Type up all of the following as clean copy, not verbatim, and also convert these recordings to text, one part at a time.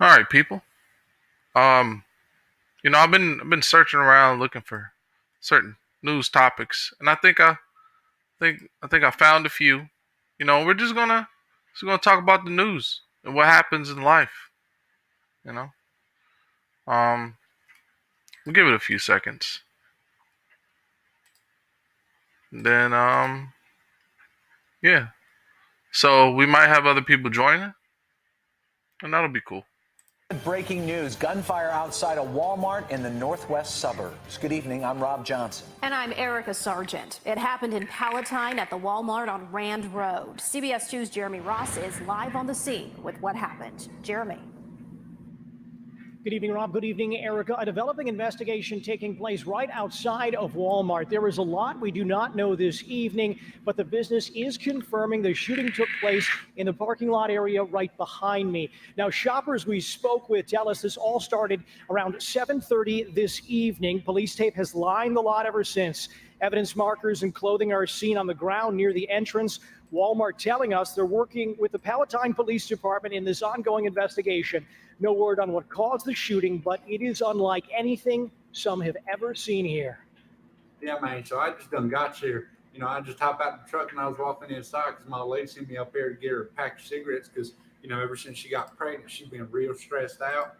All right, people. Um, I've been searching around looking for certain news topics, and I think I found a few. We're just gonna talk about the news and what happens in life. You know, um, we'll give it a few seconds. Then, yeah. So we might have other people joining, and that'll be cool. Breaking news, gunfire outside a Walmart in the northwest suburbs. Good evening, I'm Rob Johnson. And I'm Erica Sargent. It happened in Palatine at the Walmart on Rand Road. CBS 2's Jeremy Ross is live on the scene with what happened. Jeremy. Good evening, Rob. Good evening, Erica. A developing investigation taking place right outside of Walmart. There is a lot we do not know this evening, but the business is confirming the shooting took place in the parking lot area right behind me. Now, shoppers we spoke with tell us this all started around 7:30 this evening. Police tape has lined the lot ever since. Evidence markers and clothing are seen on the ground near the entrance. Walmart telling us they're working with the Palatine Police Department in this ongoing investigation. No word on what caused the shooting, but it is unlike anything some have ever seen here. Yeah, man. So I just done got here. I just hopped out the truck and I was walking inside because my lady sent me up there to get her a pack of cigarettes because, ever since she got pregnant, she's been real stressed out.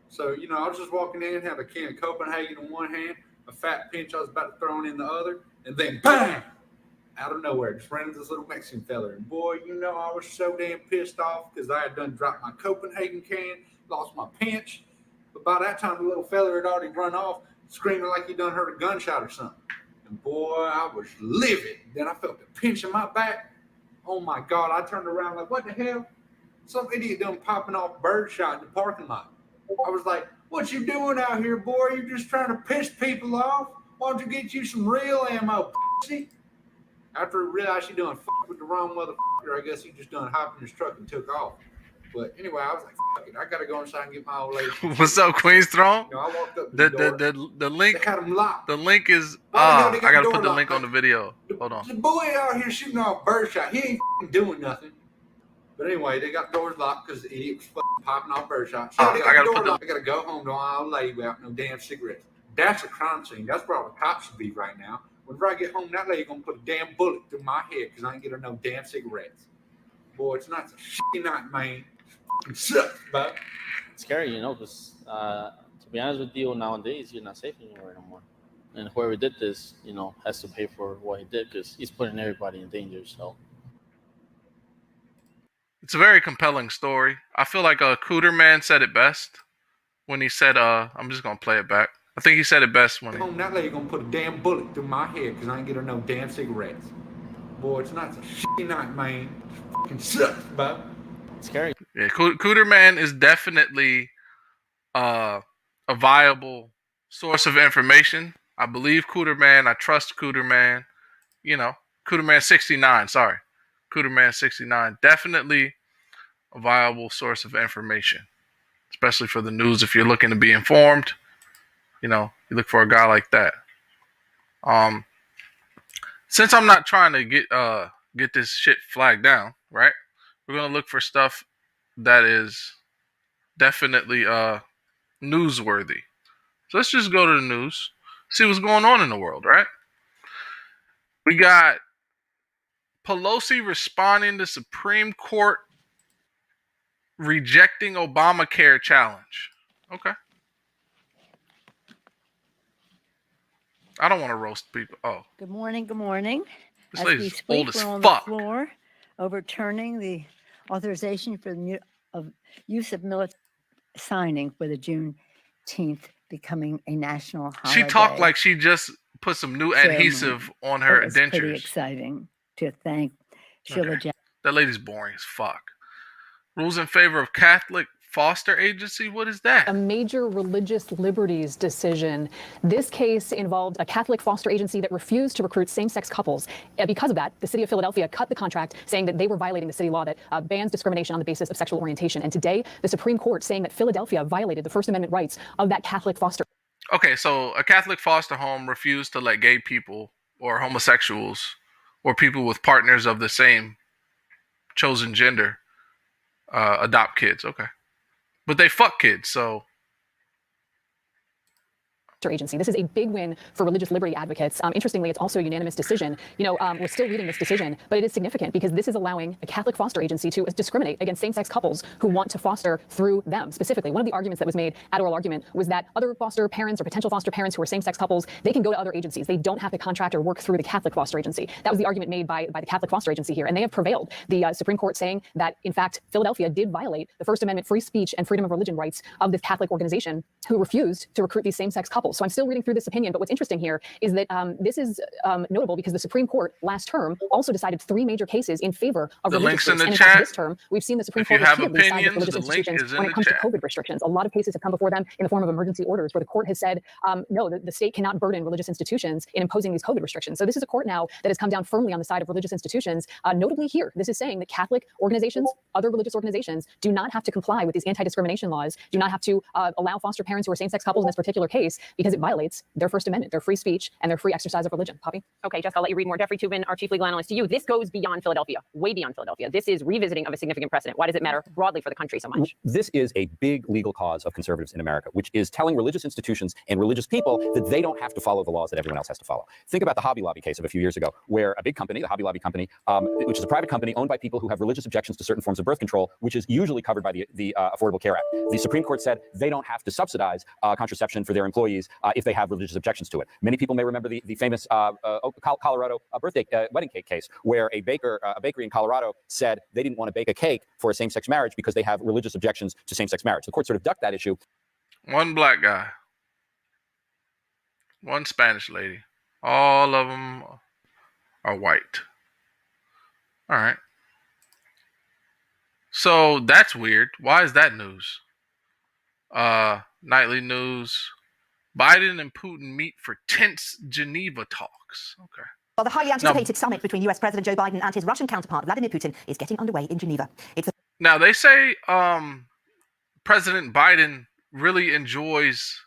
So, I was just walking in, had a can of Copenhagen in one hand, a fat pinch I was about to throw in the other, and then bang! Out of nowhere, just ran into this little Mexican fella. And boy, I was so damn pissed off because I had done dropped my Copenhagen can, lost my pinch. But by that time, the little fella had already run off, screaming like he done heard a gunshot or something. And boy, I was livid. Then I felt the pinch in my back. Oh my God, I turned around like, what the hell? Some idiot done popping off birdshot in the parking lot. I was like, what you doing out here, boy? You're just trying to piss people off? Why don't you get you some real ammo, pussy? After he realized he done with the wrong motherfucker, I guess he just done hopped in his truck and took off. But anyway, I was like, fuck it. I got to go inside and get my old lady. What's up, Queen's Throne? I walked up to The door. the link. They had them locked. The link is. I I gotta put the link on the video. Hold on. The boy out here shooting off birdshot. He ain't doing nothing. But anyway, they got doors locked because the idiot was popping off birdshot. So they got doors locked. I gotta go home to my old lady without no damn cigarettes. That's a crime scene. That's where all the cops should be right now. Whenever I get home, that lady gonna put a damn bullet through my head because I ain't get her no damn cigarettes. Boy, it's not a shitty night, man. It sucks, bud. It's scary, because to be honest with you, nowadays you're not safe anywhere no more. And whoever did this, has to pay for what he did because he's putting everybody in danger. So It's a very compelling story. I feel like Cooter Man said it best when he said, I'm just gonna play it back. I think he said it best when home, that lady gonna put a damn bullet through my head because I ain't get her no damn cigarettes. Boy, it's not a shitty night, man. It fucking sucks, bud. It's scary. Yeah, Cooter Man is definitely a viable source of information. I believe Cooter Man. I trust Cooter Man. Cooter Man 69. Sorry, Cooter Man 69. Definitely a viable source of information, especially for the news. If you're looking to be informed, you look for a guy like that. Since I'm not trying to get this shit flagged down, right? We're gonna look for stuff that is definitely newsworthy. So let's just go to the news, see what's going on in the world, right? We got Pelosi responding to Supreme Court rejecting Obamacare challenge. Okay. I don't want to roast people. Oh. Good morning. Good morning. This As lady's we speak, old as we're on fuck. the floor overturning the authorization for the use of military signing for the Juneteenth becoming a national holiday. She talked like she just put some new adhesive on her It was dentures. pretty exciting to thank Sheila Jackson. That lady's boring as fuck. Rules in favor of Catholic foster agency? What is that? A major religious liberties decision. This case involved a Catholic foster agency that refused to recruit same-sex couples. Because of that, the city of Philadelphia cut the contract, saying that they were violating the city law that bans discrimination on the basis of sexual orientation. And today, the Supreme Court saying that Philadelphia violated the First Amendment rights of that Catholic foster. Okay, so a Catholic foster home refused to let gay people or homosexuals or people with partners of the same chosen gender adopt kids. Okay. but they fuck kids, so. Agency. This is a big win for religious liberty advocates. Interestingly, it's also a unanimous decision. We're still reading this decision, but it is significant because this is allowing a Catholic foster agency to discriminate against same-sex couples who want to foster through them. Specifically, one of the arguments that was made at oral argument was that other foster parents or potential foster parents who are same-sex couples, they can go to other agencies. They don't have to contract or work through the Catholic foster agency. That was the argument made by the Catholic foster agency here, and they have prevailed. The Supreme Court saying that, in fact, Philadelphia did violate the First Amendment free speech and freedom of religion rights of this Catholic organization who refused to recruit these same-sex couples. So I'm still reading through this opinion, but what's interesting here is that this is notable because the Supreme Court last term also decided 3 major cases in favor of religious groups. And in fact, this term, we've seen the Supreme Court repeatedly side with religious institutions when it comes to COVID restrictions. A lot of cases have come before them in the form of emergency orders where the court has said, no, the state cannot burden religious institutions in imposing these COVID restrictions. So this is a court now that has come down firmly on the side of religious institutions. Notably here, this is saying that Catholic organizations, other religious organizations, do not have to comply with these anti-discrimination laws, do not have to allow foster parents who are same-sex couples in this particular case because it violates their First Amendment, their free speech, and their free exercise of religion. Poppy? Okay, Jessica, I'll let you read more. Jeffrey Toobin, our chief legal analyst, to you. This goes beyond Philadelphia, way beyond Philadelphia. This is revisiting of a significant precedent. Why does it matter broadly for the country so much? This is a big legal cause of conservatives in America, which is telling religious institutions and religious people that they don't have to follow the laws that everyone else has to follow. Think about the Hobby Lobby case of a few years ago, where a big company, the Hobby Lobby company, which is a private company owned by people who have religious objections to certain forms of birth control, which is usually covered by the Affordable Care Act. The Supreme Court said they don't have to subsidize contraception for their employees if they have religious objections to it. Many people may remember the famous Colorado wedding cake case, where a bakery in Colorado said they didn't want to bake a cake for a same-sex marriage because they have religious objections to same-sex marriage. The court sort of ducked that issue. One black guy, one Spanish lady. All of them are white. All right. So that's weird. Why is that news? Nightly news. Biden and Putin meet for tense Geneva talks. Okay. Well, the highly anticipated summit between US President Joe Biden and his Russian counterpart, Vladimir Putin, is getting underway in Geneva. Now, they say President Biden really enjoys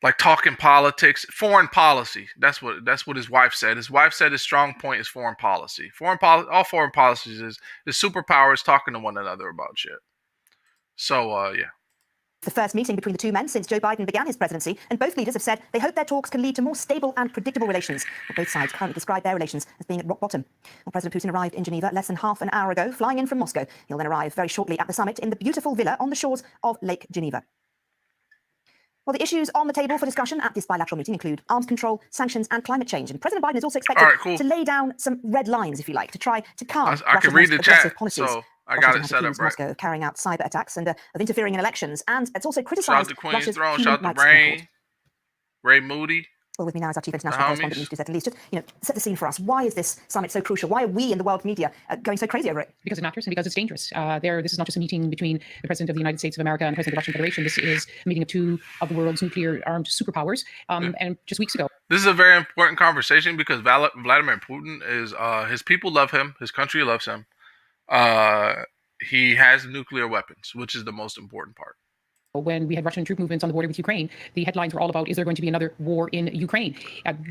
like talking politics, foreign policy. That's what his wife said. His wife said his strong point is foreign policy. All foreign policies is superpowers talking to one another about shit. So, yeah. The first meeting between the two men since Joe Biden began his presidency, and both leaders have said they hope their talks can lead to more stable and predictable relations. Well, both sides currently describe their relations as being at rock bottom. Well, President Putin arrived in Geneva less than half an hour ago, flying in from Moscow. He'll then arrive very shortly at the summit in the beautiful villa on the shores of Lake Geneva. Well, the issues on the table for discussion at this bilateral meeting include arms control, sanctions, and climate change. And President Biden is also expected to lay down some red lines, if you like, to try to calm I can read the chat, policies. so I got it set up right. Moscow of carrying out cyber attacks and of interfering in elections, and it's also criticised. Shout out to Queen's Throne, shout out to Ray Moody. Well, with me now is our chief international correspondent, Newz, to set at least just set the scene for us. Why is this summit so crucial? Why are we in the world media going so crazy over it? Because it matters and because it's dangerous. This is not just a meeting between the president of the United States of America and the president of the Russian Federation. This is a meeting of 2 of the world's nuclear armed superpowers. And just weeks ago. This is a very important conversation because Vladimir Putin is his people love him, his country loves him. He has nuclear weapons, which is the most important part. When we had Russian troop movements on the border with Ukraine, the headlines were all about, is there going to be another war in Ukraine?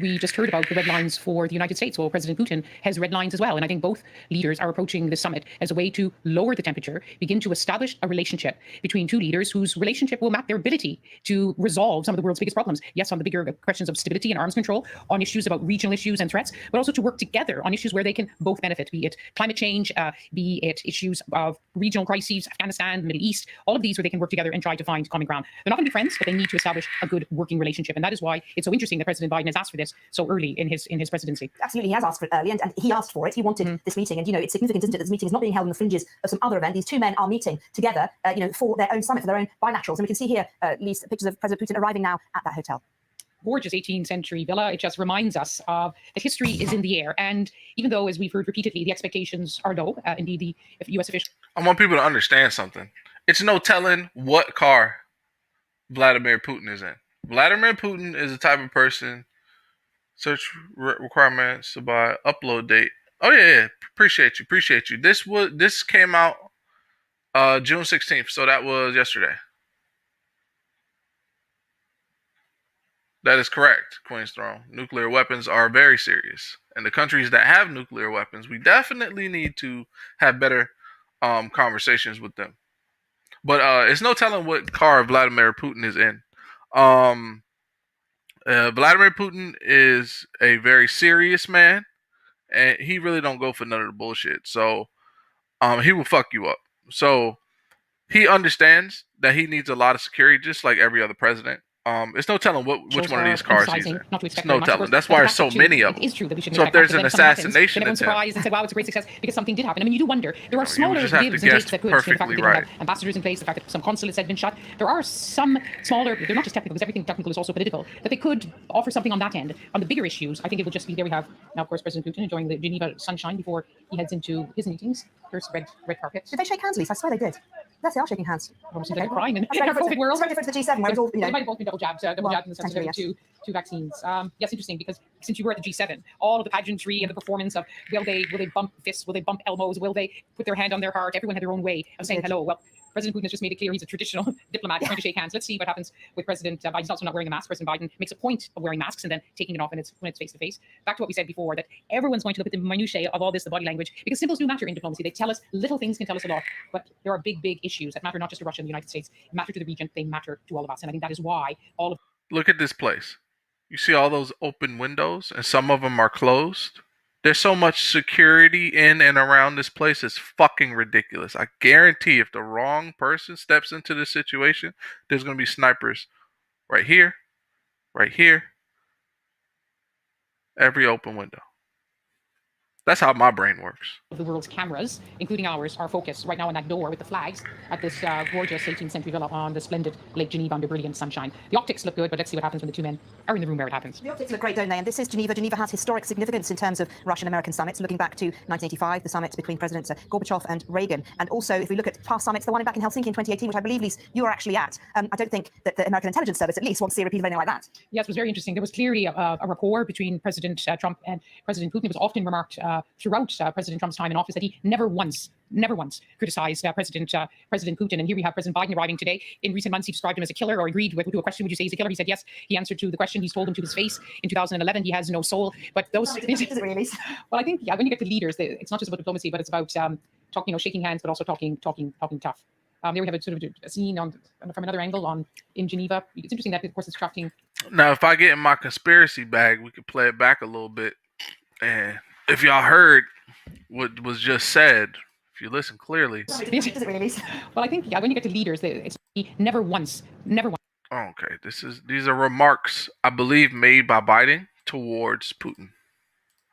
We just heard about the red lines for the United States. Well, President Putin has red lines as well. And I think both leaders are approaching this summit as a way to lower the temperature, begin to establish a relationship between 2 leaders whose relationship will map their ability to resolve some of the world's biggest problems. Yes, on the bigger questions of stability and arms control, on issues about regional issues and threats, but also to work together on issues where they can both benefit, be it climate change, be it issues of regional crises, Afghanistan, Middle East, all of these where they can work together and try to find common ground. They're not going to be friends, but they need to establish a good working relationship. And that is why it's so interesting that President Biden has asked for this so early in his presidency. Absolutely, he has asked for it early, and he asked for it. He wanted this meeting. And, it's significant, isn't it, that this meeting is not being held on the fringes of some other event. These 2 men are meeting together, for their own summit, for their own bilaterals. And we can see here at least pictures of President Putin arriving now at that hotel. Gorgeous 18th century villa. It just reminds us that history is in the air. And even though, as we've heard repeatedly, the expectations are low, indeed, the U.S. officials. I want people to understand something. It's no telling what car Vladimir Putin is in. Vladimir Putin is the type of person, search requirements to buy, upload date. Oh, yeah. Appreciate you. This came out June 16th, so that was yesterday. That is correct, Queen's Throne. Nuclear weapons are very serious. And the countries that have nuclear weapons, we definitely need to have better conversations with them. But it's no telling what car Vladimir Putin is in. Um, Vladimir Putin is a very serious man, and he really don't go for none of the bullshit. So he will fuck you up. So he understands that he needs a lot of security, just like every other president. It's no telling which one of these cars he's in. It's no telling. That's why there's so many of them. It is true that we shouldn't So if expect there's much, an but then if something assassination happens, then everyone's attempt, surprised and said, wow, it's a great success because something did happen. I mean, you do wonder. There are you smaller just have to gives and guess takes that could, the fact that perfectly they don't right. have ambassadors in place, the fact that some consulates had been shut. There are some smaller, they're not just technical, because everything technical is also political, that they could offer something on that end. On the bigger issues, I think it will just be, there we have now, of course, President Putin enjoying the Geneva sunshine before he heads into his meetings. There's red carpet. Did they shake hands, Lisa? I swear they did. Yes, they are shaking hands. Almost seems like a crime in That's our very different. COVID world. It's very different to the G7, where it's all, you They know. might have both been double jabbed in the sense of having two vaccines. Yes, interesting, because since you were at the G7, all of the pageantry and the performance of will they bump fists, will they bump elbows, will they put their hand on their heart? Everyone had their own way of saying hello. Well, President Putin has just made it clear he's a traditional diplomat. He's going to shake hands. Let's see what happens with President Biden. He's also not wearing a mask. President Biden makes a point of wearing masks and then taking it off when it's face to face. Back to what we said before, that everyone's going to look at the minutiae of all this, the body language, because symbols do matter in diplomacy. They tell us, little things can tell us a lot, but there are big issues that matter not just to Russia and the United States, matter to the region, they matter to all of us. And I think that is why all of... Look at this place. You see all those open windows, and some of them are closed. There's so much security in and around this place. It's fucking ridiculous. I guarantee if the wrong person steps into this situation, there's going to be snipers right here, every open window. That's how my brain works. The world's cameras, including ours, are focused right now on that door with the flags at this gorgeous 18th century villa on the splendid Lake Geneva under brilliant sunshine. The optics look good, but let's see what happens when the two men are in the room where it happens. The optics look great, don't they? And this is Geneva. Geneva has historic significance in terms of Russian-American summits, looking back to 1985, the summit between Presidents Gorbachev and Reagan. And also, if we look at past summits, the one back in Helsinki in 2018, which I believe, Lise, you were actually at. I don't think that the American intelligence service, at least, wants to see a repeat of anything like that. Yes, it was very interesting. There was clearly a rapport between President Trump and President Putin. It was often remarked throughout President Trump's time in office that he never once criticized President Putin. And here we have President Biden arriving today. In recent months, he described him as a killer, or agreed to a question, would you say he's a killer? He said yes. He answered to the question. He's told him to his face in 2011 he has no soul. But those... Is it really? Well, I think, yeah, when you get to leaders, it's not just about diplomacy, but it's about talking, shaking hands, but also talking tough. There we have a sort of a scene from another angle in Geneva. It's interesting that, of course, it's crafting. Now, if I get in my conspiracy bag, we could play it back a little bit. And if y'all heard what was just said, if you listen clearly. Is it really? Well, I think, yeah, when you get to leaders, it's never once. Okay, these are remarks, I believe, made by Biden towards Putin.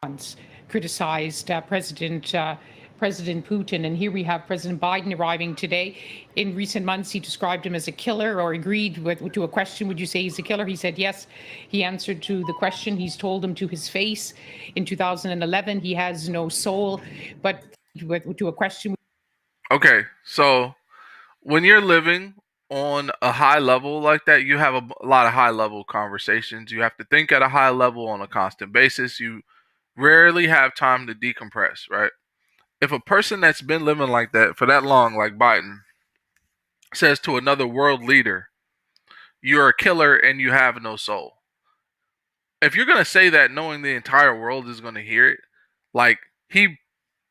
Once criticized President Putin, and here we have President Biden arriving today. In recent months, he described him as a killer, or agreed to a question, would you say he's a killer? He said yes. He answered to the question. He's told him to his face in 2011 he has no soul. But to a question. Okay, so when you're living on a high level like that, you have a lot of high level conversations. You have to think at a high level on a constant basis. You rarely have time to decompress, right? If a person that's been living like that for that long, like Biden, says to another world leader, you're a killer and you have no soul. If you're going to say that knowing the entire world is going to hear it, like, he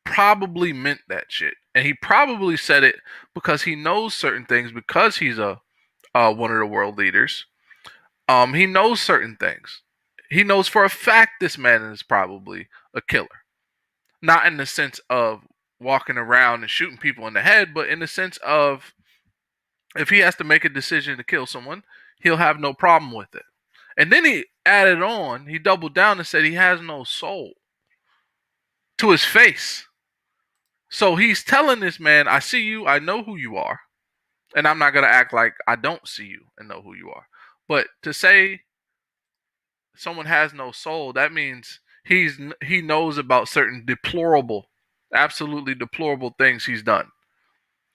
probably meant that shit. And he probably said it because he knows certain things, because he's one of the world leaders. He knows certain things. He knows for a fact this man is probably a killer. Not in the sense of walking around and shooting people in the head, but in the sense of if he has to make a decision to kill someone, he'll have no problem with it. And then he added on, he doubled down and said he has no soul to his face. So he's telling this man, I see you, I know who you are, and I'm not going to act like I don't see you and know who you are. But to say someone has no soul, that means he knows about certain absolutely deplorable things he's done,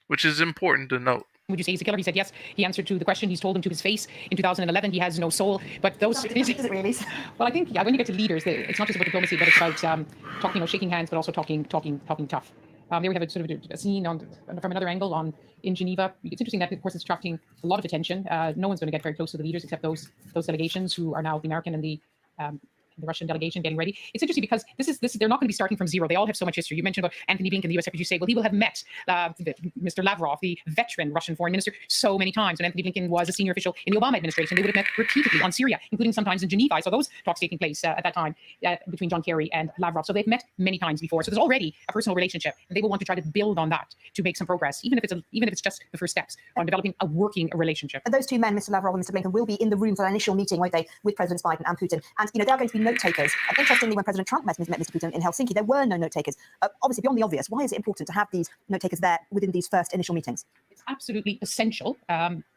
which is important to note. Would you say he's a killer? He said yes. He answered to the question. He's told him to his face in 2011 he has no soul. But those... Is it really? Well, I think, yeah, when you get to leaders, it's not just about diplomacy, but it's about talking, shaking hands, but also talking tough. There we have a sort of a scene from another angle in Geneva. It's interesting that, of course, it's attracting a lot of attention. No one's going to get very close to the leaders except those delegations who are now the American and the the Russian delegation getting ready. It's interesting because this is they're not going to be starting from zero. They all have so much history. You mentioned about Anthony Blinken, the U.S. Secretary of State. Well, he will have met Mr. Lavrov, the veteran Russian foreign minister, so many times. And Anthony Blinken was a senior official in the Obama administration. They would have met repeatedly on Syria, including sometimes in Geneva. I saw those talks taking place at that time between John Kerry and Lavrov. So they've met many times before. So there's already a personal relationship, and they will want to try to build on that to make some progress, even if it's just the first steps on developing a working relationship. And those two men, Mr. Lavrov and Mr. Blinken, will be in the room for an initial meeting, won't they, with Presidents Biden and Putin? And there are going to be note takers. Interestingly, when President Trump met Mr. Putin in Helsinki, there were no note takers. Obviously, beyond the obvious, why is it important to have these note takers there within these first initial meetings? It's absolutely essential,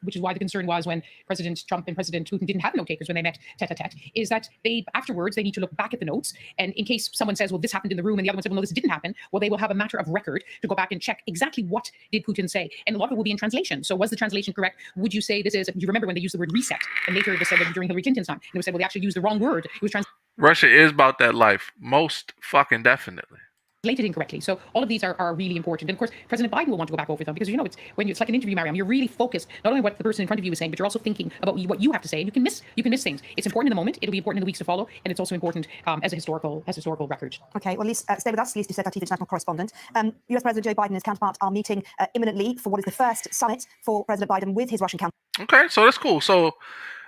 which is why the concern was when President Trump and President Putin didn't have note takers when they met tete-a-tete, is that afterwards they need to look back at the notes, and in case someone says, well, this happened in the room, and the other one said, well, no, this didn't happen, well, they will have a matter of record to go back and check exactly what did Putin say, and a lot of it will be in translation. So was the translation correct? Would you say this is, you remember when they used the word reset, and later it was said during Hillary Clinton's time, and it was said, well, they actually used the wrong word. It was Russia is about that life, most fucking definitely. Translated incorrectly. So all of these are really important. And of course, President Biden will want to go back over them because, it's like an interview, Mariam. You're really focused not only what the person in front of you is saying, but you're also thinking about what you have to say. And you can miss things. It's important in the moment. It'll be important in the weeks to follow. And it's also important as a historical record. Okay, well, Lise, stay with us. Lise Doucette, our chief international correspondent. US President Joe Biden and his counterpart are meeting imminently for what is the first summit for President Biden with his Russian counterpart. Okay, so that's cool. So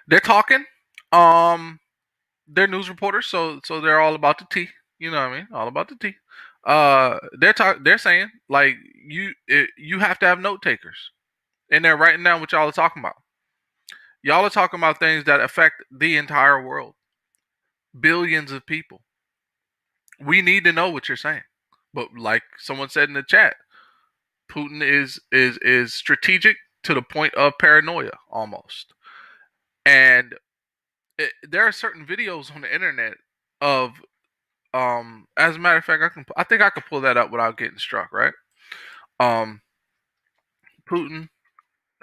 they're talking. They're news reporters, so they're all about the tea. You know what I mean? All about the tea. They're saying like you have to have note takers, and they're writing down what y'all are talking about. Y'all are talking about things that affect the entire world, billions of people. We need to know what you're saying. But like someone said in the chat, Putin is strategic to the point of paranoia almost, and there are certain videos on the internet of. As a matter of fact, I think I could pull that up without getting struck, right? Putin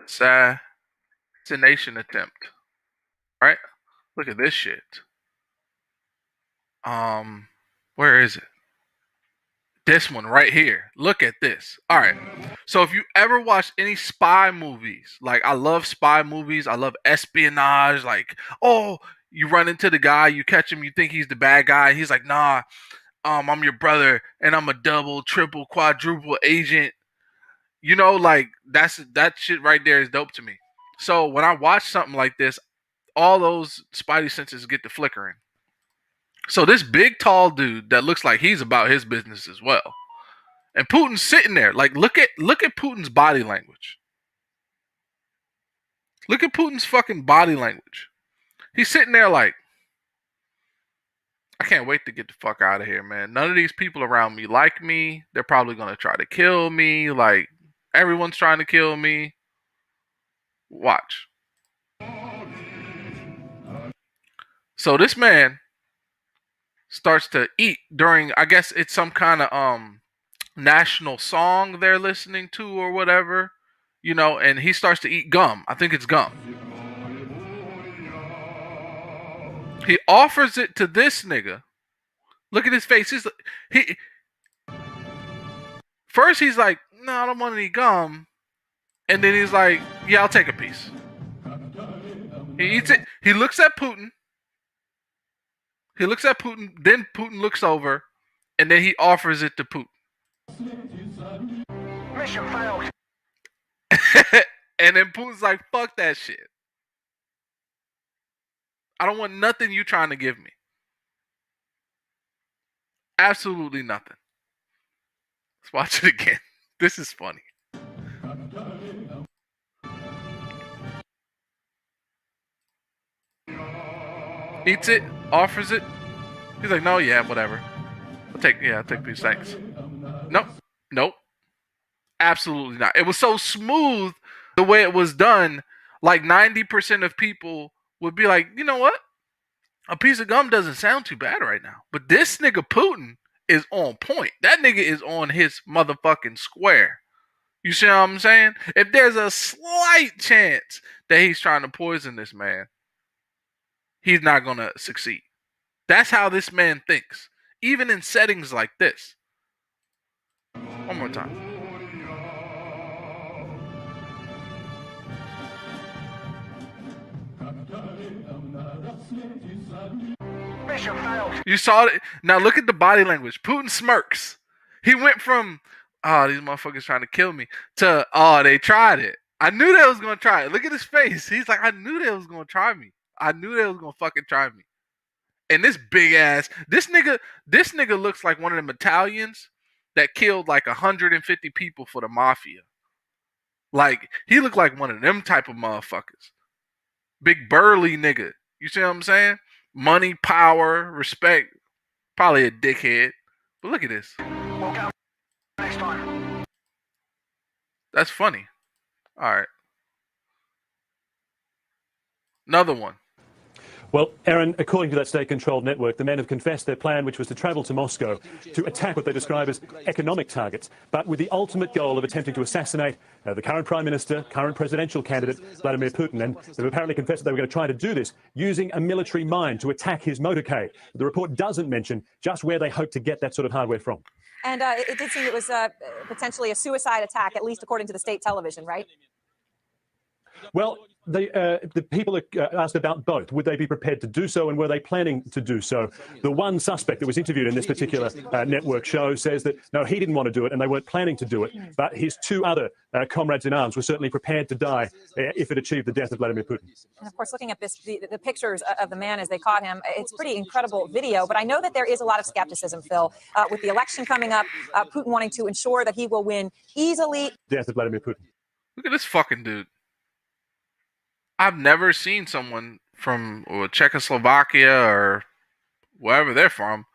assassination attempt, right? Look at this shit. Where is it? This one right here. Look at this. All right. So if you ever watched any spy movies, like I love spy movies, I love espionage, like, oh, you run into the guy, you catch him, you think he's the bad guy. He's like, nah, I'm your brother, and I'm a double, triple, quadruple agent. Like that shit right there is dope to me. So when I watch something like this, all those spidey senses get to flickering. So this big, tall dude that looks like he's about his business as well, and Putin's sitting there, like, look at Putin's body language. Look at Putin's fucking body language. He's sitting there like, I can't wait to get the fuck out of here, man. None of these people around me like me. They're probably going to try to kill me. Like, everyone's trying to kill me. Watch. So this man starts to eat during, I guess it's some kind of national song they're listening to or whatever. And he starts to eat gum. I think it's gum. He offers it to this nigga. Look at his face. First he's like, no, I don't want any gum. And then he's like, yeah, I'll take a piece. He eats it. He looks at Putin. Then Putin looks over. And then he offers it to Putin. Mission failed. And then Putin's like, fuck that shit. I don't want nothing you trying to give me. Absolutely nothing. Let's watch it again. This is funny. Eats it, offers it. He's like, no, yeah, whatever. I'll take a piece, thanks. Nope. Absolutely not. It was so smooth the way it was done, like 90% of people would be like, you know what? A piece of gum doesn't sound too bad right now. But this nigga Putin is on point. That nigga is on his motherfucking square. You see what I'm saying? If there's a slight chance that he's trying to poison this man, he's not going to succeed. That's how this man thinks. Even in settings like this. One more time. You saw it. Now look at the body language. Putin smirks. He went from, oh, these motherfuckers trying to kill me, to, oh, they tried it. I knew they was going to try it. Look at his face. He's like, I knew they was going to try me. I knew they was going to fucking try me. And this big ass, this nigga looks like one of them Italians that killed like 150 people for the mafia. Like, he looked like one of them type of motherfuckers. Big burly nigga. You see what I'm saying? Money, power, respect. Probably a dickhead. But look at this. That's funny. All right. Another one. Well, Aaron, according to that state-controlled network, the men have confessed their plan, which was to travel to Moscow to attack what they describe as economic targets, but with the ultimate goal of attempting to assassinate the current Prime Minister, current presidential candidate, Vladimir Putin. And they've apparently confessed that they were going to try to do this using a military mine to attack his motorcade. The report doesn't mention just where they hope to get that sort of hardware from. And it did seem it was potentially a suicide attack, at least according to the state television, right? Well, the people are asked about both. Would they be prepared to do so, and were they planning to do so? The one suspect that was interviewed in this particular network show says that, no, he didn't want to do it, and they weren't planning to do it, but his two other comrades in arms were certainly prepared to die if it achieved the death of Vladimir Putin. And of course, looking at this, the pictures of the man as they caught him, it's pretty incredible video, but I know that there is a lot of skepticism, Phil, with the election coming up, Putin wanting to ensure that he will win easily. Death of Vladimir Putin. Look at this fucking dude. I've never seen someone from Czechoslovakia or wherever they're from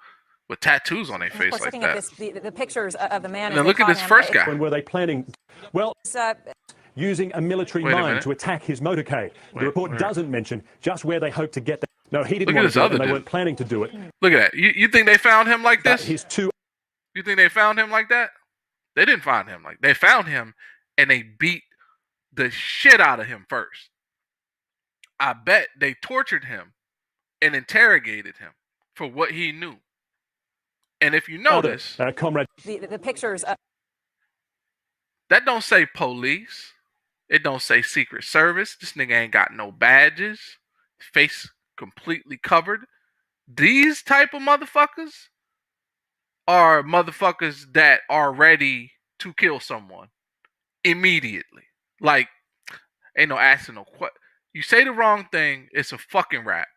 with tattoos on their face like looking that. At this, the pictures of the man. And then look at this first guy. When were they planning? Well, using a military mine to attack his motorcade. The report doesn't mention just where they hope to get that. No, he didn't want to do it, and they weren't planning to do it. Look at that. You think they found him like this? His two. You think they found him like that? They didn't find him like. They found him, and they beat the shit out of him first. I bet they tortured him and interrogated him for what he knew. And if you notice, comrade, the pictures. That don't say police. It don't say Secret Service. This nigga ain't got no badges. Face completely covered. These type of motherfuckers are motherfuckers that are ready to kill someone immediately. Like, ain't no asking no question. You say the wrong thing, it's a fucking rap.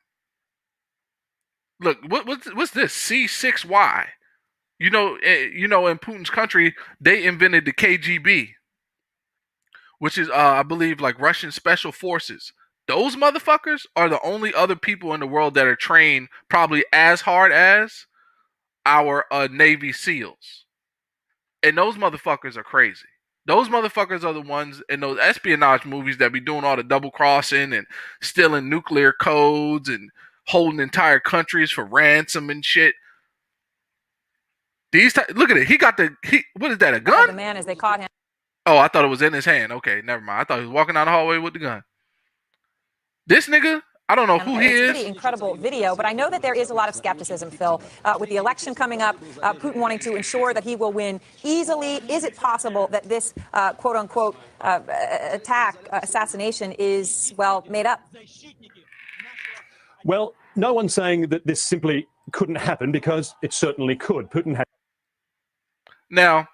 Look, what's this? C6Y. You know, in Putin's country, they invented the KGB, which is, I believe, like Russian special forces. Those motherfuckers are the only other people in the world that are trained probably as hard as our Navy SEALs. And those motherfuckers are crazy. Those motherfuckers are the ones in those espionage movies that be doing all the double crossing and stealing nuclear codes and holding entire countries for ransom and shit. Look at it. What is that, a gun? The man as they caught him. Oh, I thought it was in his hand. Okay, never mind. I thought he was walking down the hallway with the gun. This nigga, I don't know who he is. It's a pretty incredible video, but I know that there is a lot of skepticism, Phil, with the election coming up, Putin wanting to ensure that he will win easily. Is it possible that this quote-unquote assassination is, well, made up? Well, no one's saying that this simply couldn't happen, because it certainly could. Putin had. Now,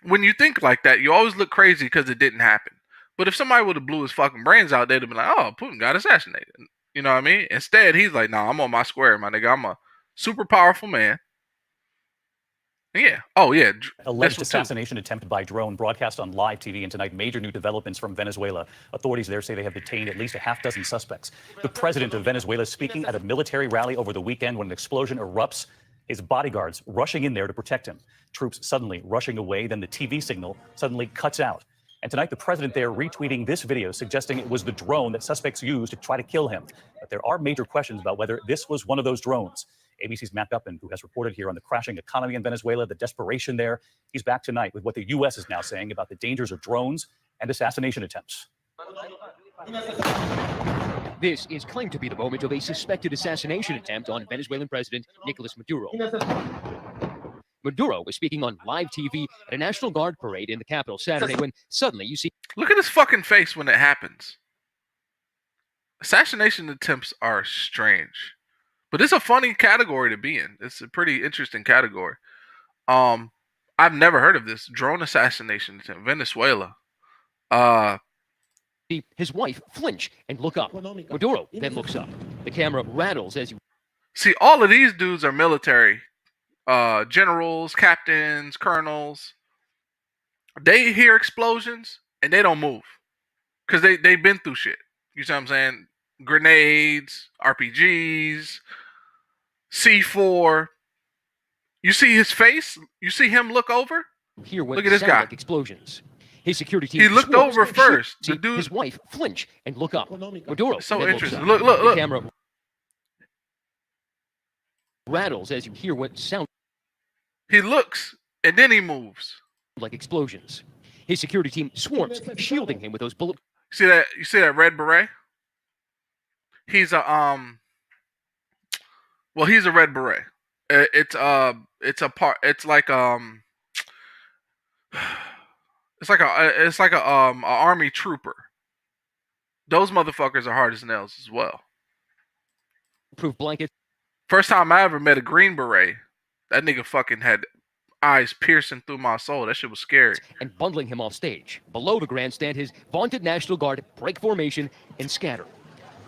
when you think like that, you always look crazy because it didn't happen. But if somebody would have blew his fucking brains out, they'd have been like, oh, Putin got assassinated. You know what I mean? Instead, he's like, nah, I'm on my square, my nigga. I'm a super powerful man. Yeah. Oh, yeah. Alleged assassination attempt by drone broadcast on live TV, and tonight major new developments from Venezuela. Authorities there say they have detained at least a half dozen suspects. The president of Venezuela speaking at a military rally over the weekend when an explosion erupts. His bodyguards rushing in there to protect him. Troops suddenly rushing away. Then the TV signal suddenly cuts out. And tonight, the president there retweeting this video, suggesting it was the drone that suspects used to try to kill him. But there are major questions about whether this was one of those drones. ABC's Matt Gutman, who has reported here on the crashing economy in Venezuela, the desperation there. He's back tonight with what the U.S. is now saying about the dangers of drones and assassination attempts. This is claimed to be the moment of a suspected assassination attempt on Venezuelan President Nicolas Maduro. Maduro was speaking on live TV at a National Guard parade in the capital Saturday when suddenly you see... Look at his fucking face when it happens. Assassination attempts are strange But it's a funny category to be in. It's a pretty interesting category. I've never heard of this drone assassination attempt, Venezuela. His wife flinch and look up. Maduro then looks up. The camera rattles as you See, all of these dudes are military, generals, captains, colonels. They hear explosions and they don't move because they've been through shit. You see what I'm saying? Grenades, RPGs, C4. You see his face? You see him look over? hear what Look at this sound guy. like explosions. His security team He looked swarms over to first. shoot. The dude. His wife flinch and look up. Maduro So then looks interesting. up. Look, The look. camera rattles as you hear what sound He looks and then he moves. like explosions. His security team swarms, shielding him with those bullet. See that? You see that red beret? He's a Well, he's a red beret. It's a part. It's like It's like a army trooper. Those motherfuckers are hard as nails as well. Proof blanket. First time I ever met a green beret, that nigga fucking had eyes piercing through my soul. That shit was scary. And bundling him off stage. Below the grandstand, his vaunted National Guard break formation and scatter.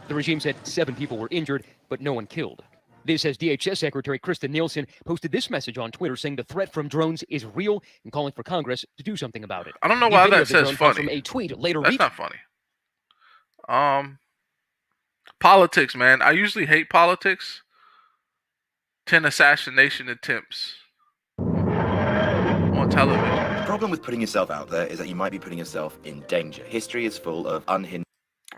The regime said 7 people were injured, but no one killed. This as DHS Secretary Kristen Nielsen posted this message on Twitter saying the threat from drones is real and calling for Congress to do something about it. I don't know The why video that of the says drone comes funny. From a tweet later That's not funny. Politics, man. I usually hate politics. 10 assassination attempts on television. The problem with putting yourself out there is that you might be putting yourself in danger. History is full of unhinged,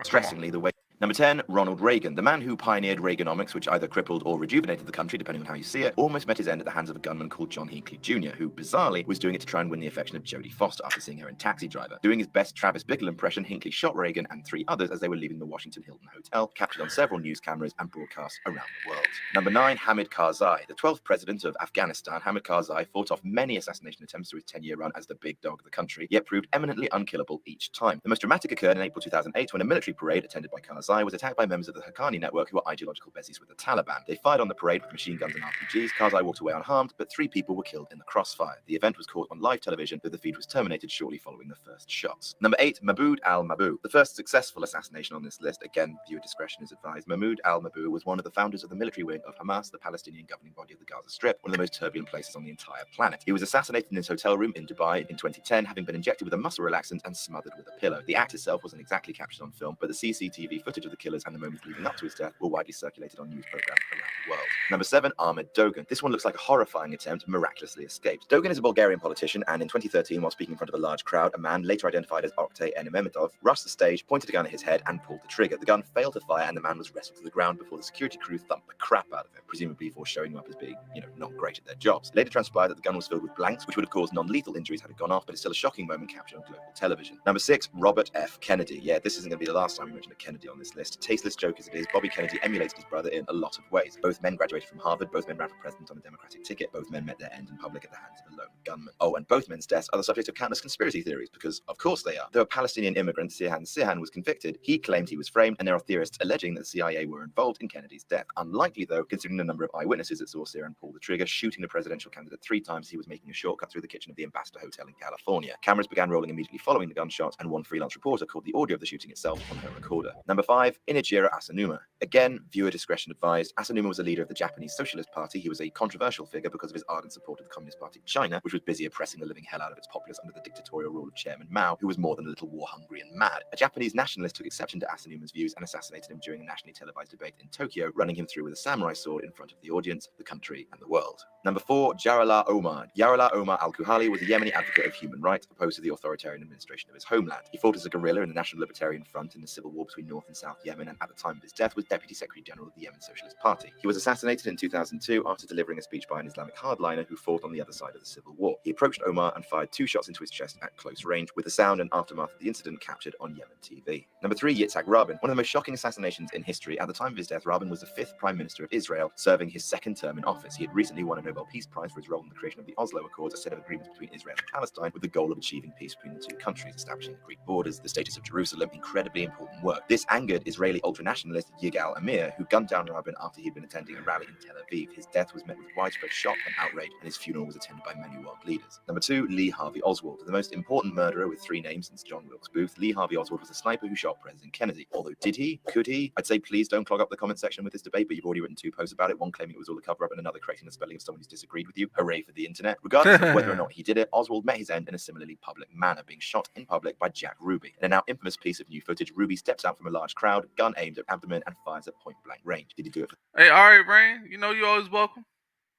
stressingly the way. Number 10, Ronald Reagan. The man who pioneered Reaganomics, which either crippled or rejuvenated the country, depending on how you see it, almost met his end at the hands of a gunman called John Hinckley Jr., who, bizarrely, was doing it to try and win the affection of Jodie Foster after seeing her in Taxi Driver. Doing his best Travis Bickle impression, Hinckley shot Reagan and 3 others as they were leaving the Washington Hilton Hotel, captured on several news cameras and broadcast around the world. Number 9, Hamid Karzai. The 12th president of Afghanistan, Hamid Karzai fought off many assassination attempts through his 10-year run as the big dog of the country, yet proved eminently unkillable each time. The most dramatic occurred in April 2008 when a military parade attended by Karzai was attacked by members of the Haqqani network who were ideological bezies with the Taliban. They fired on the parade with machine guns and RPGs. Karzai walked away unharmed, but 3 people were killed in the crossfire. The event was caught on live television, though the feed was terminated shortly following the first shots. Number 8, Mahmoud al-Mabhouh. The first successful assassination on this list. Again, viewer discretion is advised. Mahmoud al-Mabhouh was one of the founders of the military wing of Hamas, the Palestinian governing body of the Gaza Strip, one of the most turbulent places on the entire planet. He was assassinated in his hotel room in Dubai in 2010, having been injected with a muscle relaxant and smothered with a pillow. The act itself wasn't exactly captured on film, but the CCTV footage of the killers and the moments leading up to his death were widely circulated on news programs around the world. Number 7, Ahmed Dogan. This one looks like a horrifying attempt, miraculously escaped. Dogan is a Bulgarian politician, and in 2013, while speaking in front of a large crowd, a man, later identified as Oktay Enememedov, rushed the stage, pointed a gun at his head, and pulled the trigger. The gun failed to fire, and the man was wrestled to the ground before the security crew thumped the crap out of him, presumably for showing him up as being, not great at their jobs. Later transpired that the gun was filled with blanks, which would have caused non-lethal injuries had it gone off, but it's still a shocking moment captured on global television. Number 6, Robert F. Kennedy. Yeah, this isn't going to be the last time we mention a Kennedy on this list. Tasteless joke as it is, Bobby Kennedy emulated his brother in a lot of ways. Both men graduated from Harvard, both men ran for president on a Democratic ticket, both men met their end in public at the hands of a lone gunman. Oh, and both men's deaths are the subject of countless conspiracy theories, because of course they are. Though a Palestinian immigrant, Sirhan was convicted, he claimed he was framed, and there are theorists alleging that the CIA were involved in Kennedy's death. Unlikely, though, considering the number of eyewitnesses that saw Sirhan pull the trigger, shooting the presidential candidate 3 times as he was making a shortcut through the kitchen of the Ambassador Hotel in California. Cameras began rolling immediately following the gunshots, and one freelance reporter caught the audio of the shooting itself on her recorder. Number 5, Inichiro Asanuma. Again, viewer discretion advised. Asanuma was a leader of the Japanese Socialist Party. He was a controversial figure because of his ardent support of the Communist Party of China, which was busy oppressing the living hell out of its populace under the dictatorial rule of Chairman Mao, who was more than a little war-hungry and mad. A Japanese nationalist took exception to Asanuma's views and assassinated him during a nationally televised debate in Tokyo, running him through with a samurai sword in front of the audience, the country, and the world. Number 4, Jarallah Omar. Jarallah Omar al-Kuhali was a Yemeni advocate of human rights, opposed to the authoritarian administration of his homeland. He fought as a guerrilla in the National Libertarian Front in the civil war between North and South Yemen, and at the time of his death was Deputy Secretary General of the Yemen Socialist Party. He was assassinated in 2002 after delivering a speech by an Islamic hardliner who fought on the other side of the civil war. He approached Omar and fired 2 shots into his chest at close range, with the sound and aftermath of the incident captured on Yemen TV. Number 3, Yitzhak Rabin. One of the most shocking assassinations in history. At the time of his death, Rabin was the 5th Prime Minister of Israel, serving his 2nd term in office. He had recently won a Nobel Peace Prize for his role in the creation of the Oslo Accords, a set of agreements between Israel and Palestine with the goal of achieving peace between the 2 countries, establishing Greek borders, the status of Jerusalem. Incredibly important work. This angered triggered Israeli ultranationalist Yigal Amir, who gunned down Rabin after he'd been attending a rally in Tel Aviv. His death was met with widespread shock and outrage, and his funeral was attended by many world leaders. Number 2, Lee Harvey Oswald. The most important murderer with 3 names since John Wilkes Booth, Lee Harvey Oswald was a sniper who shot President Kennedy. Although did he? Could he? I'd say please don't clog up the comment section with this debate, but you've already written 2 posts about it, one claiming it was all a cover-up and another correcting the spelling of someone who's disagreed with you. Hooray for the internet. Regardless of whether or not he did it, Oswald met his end in a similarly public manner, being shot in public by Jack Ruby. In a now infamous piece of new footage, Ruby steps out from a large crowd, gun aimed at abdomen, and fires at point-blank range. Did he do it for... Hey, all right, Rain. You know you always welcome.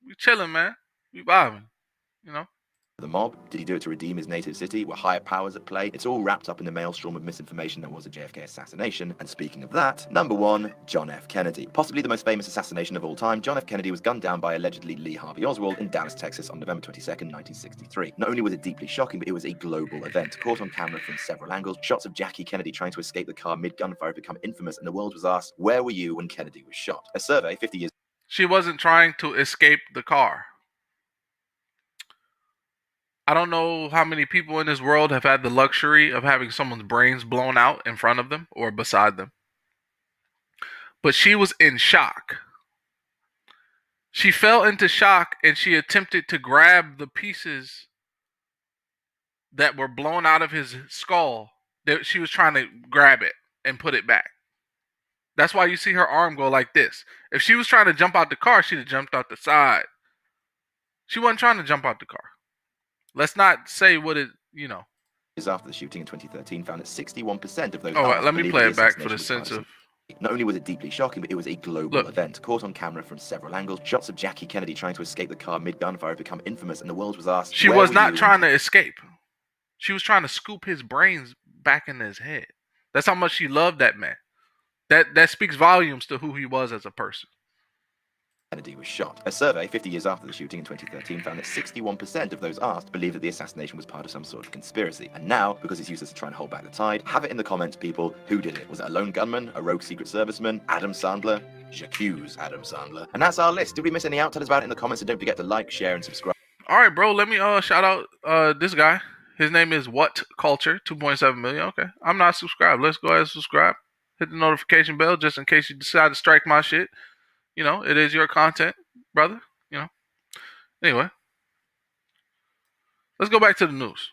We chilling, man. We vibing. You know. The mob? Did he do it to redeem his native city? Were higher powers at play? It's all wrapped up in the maelstrom of misinformation that was a JFK assassination. And speaking of that, number 1, John F. Kennedy. Possibly the most famous assassination of all time, John F. Kennedy was gunned down by allegedly Lee Harvey Oswald in Dallas, Texas on November 22nd, 1963. Not only was it deeply shocking, but it was a global event. Caught on camera from several angles, shots of Jackie Kennedy trying to escape the car mid-gunfire have become infamous, and the world was asked, where were you when Kennedy was shot? A survey 50 years... She wasn't trying to escape the car. I don't know how many people in this world have had the luxury of having someone's brains blown out in front of them or beside them. But she was in shock. She fell into shock and she attempted to grab the pieces that were blown out of his skull. She was trying to grab it and put it back. That's why you see her arm go like this. If she was trying to jump out the car, she'd have jumped out the side. She wasn't trying to jump out the car. Let's not say what it, you know. After the shooting in 2013, found that 61% of those... Oh, let me play it back for the sense of... Not only was it deeply shocking, but it was a global event. Caught on camera from several angles, shots of Jackie Kennedy trying to escape the car mid-gunfire have become infamous, and the world was asked... She was not trying to escape. She was trying to scoop his brains back in his head. That's how much she loved that man. That speaks volumes to who he was as a person. Kennedy was shot. A survey 50 years after the shooting in 2013 found that 61% of those asked believed that the assassination was part of some sort of conspiracy. And now, because it's useless to try and hold back the tide, have it in the comments, people. Who did it? Was it a lone gunman? A rogue Secret Serviceman? Adam Sandler? J'accuse Adam Sandler. And that's our list. Did we miss any out? Tell us about it in the comments, and don't forget to like, share, and subscribe. All right, bro. Let me shout out this guy. His name is What Culture, 2.7 million. Okay, I'm not subscribed. Let's go ahead and subscribe. Hit the notification bell just in case you decide to strike my shit. You know, it is your content, brother. You know. Anyway, let's go back to the news.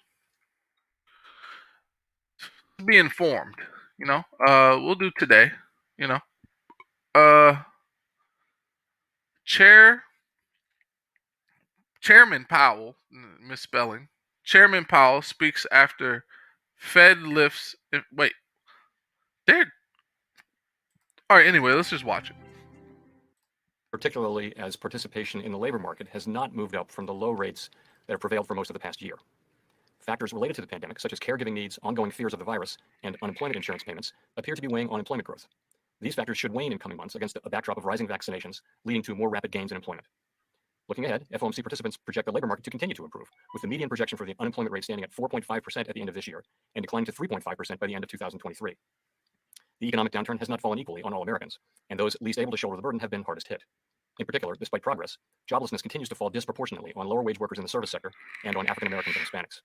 Be informed. You know, we'll do today. You know, Chairman Powell, misspelling. Chairman Powell speaks after Fed lifts. Wait, there. All right. Anyway, let's just watch it. Particularly as participation in the labor market has not moved up from the low rates that have prevailed for most of the past year. Factors related to the pandemic, such as caregiving needs, ongoing fears of the virus, and unemployment insurance payments, appear to be weighing on employment growth. These factors should wane in coming months against a backdrop of rising vaccinations, leading to more rapid gains in employment. Looking ahead, FOMC participants project the labor market to continue to improve, with the median projection for the unemployment rate standing at 4.5% at the end of this year and declining to 3.5% by the end of 2023. The economic downturn has not fallen equally on all Americans, and those least able to shoulder the burden have been hardest hit. In particular, despite progress, joblessness continues to fall disproportionately on lower wage workers in the service sector and on African Americans and Hispanics.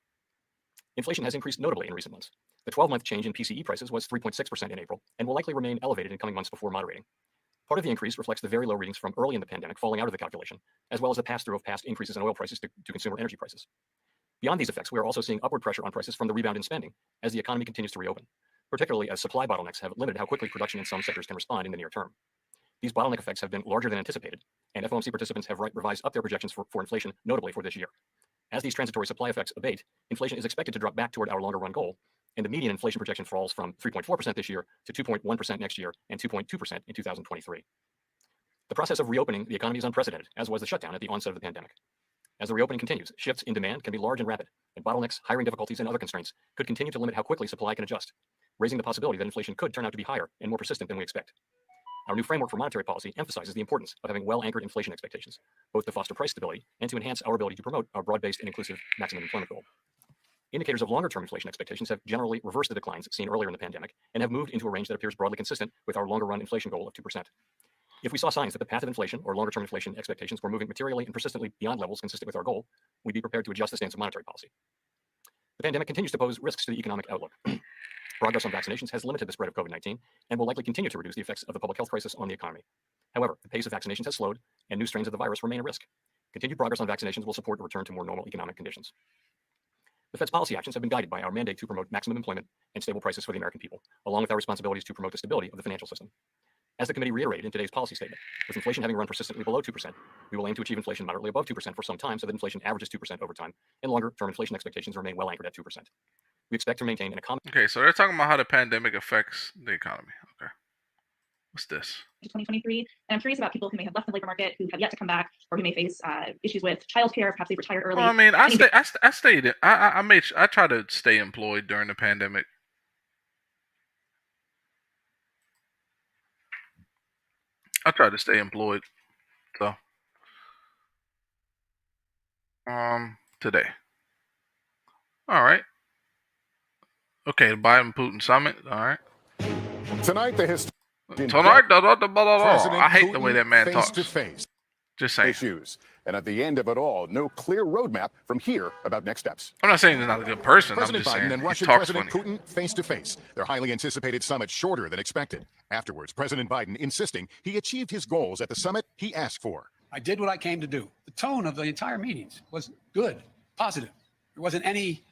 Inflation has increased notably in recent months. The 12-month change in PCE prices was 3.6% in April and will likely remain elevated in coming months before moderating. Part of the increase reflects the very low readings from early in the pandemic falling out of the calculation, as well as the pass-through of past increases in oil prices to consumer energy prices. Beyond these effects, we are also seeing upward pressure on prices from the rebound in spending as the economy continues to reopen, particularly as supply bottlenecks have limited how quickly production in some sectors can respond in the near term. These bottleneck effects have been larger than anticipated, and FOMC participants have revised up their projections for inflation, notably for this year. As these transitory supply effects abate, inflation is expected to drop back toward our longer-run goal, and the median inflation projection falls from 3.4% this year to 2.1% next year and 2.2% in 2023. The process of reopening the economy is unprecedented, as was the shutdown at the onset of the pandemic. As the reopening continues, shifts in demand can be large and rapid, and bottlenecks, hiring difficulties, and other constraints could continue to limit how quickly supply can adjust, raising the possibility that inflation could turn out to be higher and more persistent than we expect. Our new framework for monetary policy emphasizes the importance of having well-anchored inflation expectations, both to foster price stability and to enhance our ability to promote our broad-based and inclusive maximum employment goal. Indicators of longer-term inflation expectations have generally reversed the declines seen earlier in the pandemic and have moved into a range that appears broadly consistent with our longer-run inflation goal of 2%. If we saw signs that the path of inflation or longer-term inflation expectations were moving materially and persistently beyond levels consistent with our goal, we'd be prepared to adjust the stance of monetary policy. The pandemic continues to pose risks to the economic outlook. Progress on vaccinations has limited the spread of COVID-19 and will likely continue to reduce the effects of the public health crisis on the economy. However, the pace of vaccinations has slowed, and new strains of the virus remain a risk. Continued progress on vaccinations will support a return to more normal economic conditions. The Fed's policy actions have been guided by our mandate to promote maximum employment and stable prices for the American people, along with our responsibilities to promote the stability of the financial system. As the committee reiterated in today's policy statement, with inflation having run persistently below 2%, we will aim to achieve inflation moderately above 2% for some time so that inflation averages 2% over time, and longer-term inflation expectations remain well anchored at 2%. We expect to maintain an economy. Okay, so they're talking about how the pandemic affects the economy. Okay. What's this? 2023, and I'm curious about people who may have left the labor market, who have yet to come back, or who may face issues with childcare, perhaps they retired early. Well, I mean, I try to stay employed during the pandemic. I tried to stay employed. So, today. All right. Okay, the Biden-Putin summit. All right. Tonight, I hate the way that man talks. Face-to-face. Just saying. Issues. And at the end of it all, no clear roadmap from here about next steps. I'm not saying he's not a good person. President I'm just Biden saying and he Russian talks President funny. Putin face-to-face. Their highly anticipated summit shorter than expected. Afterwards, President Biden insisting he achieved his goals at the summit he asked for. I did what I came to do. The tone of the entire meetings was good, positive. There wasn't any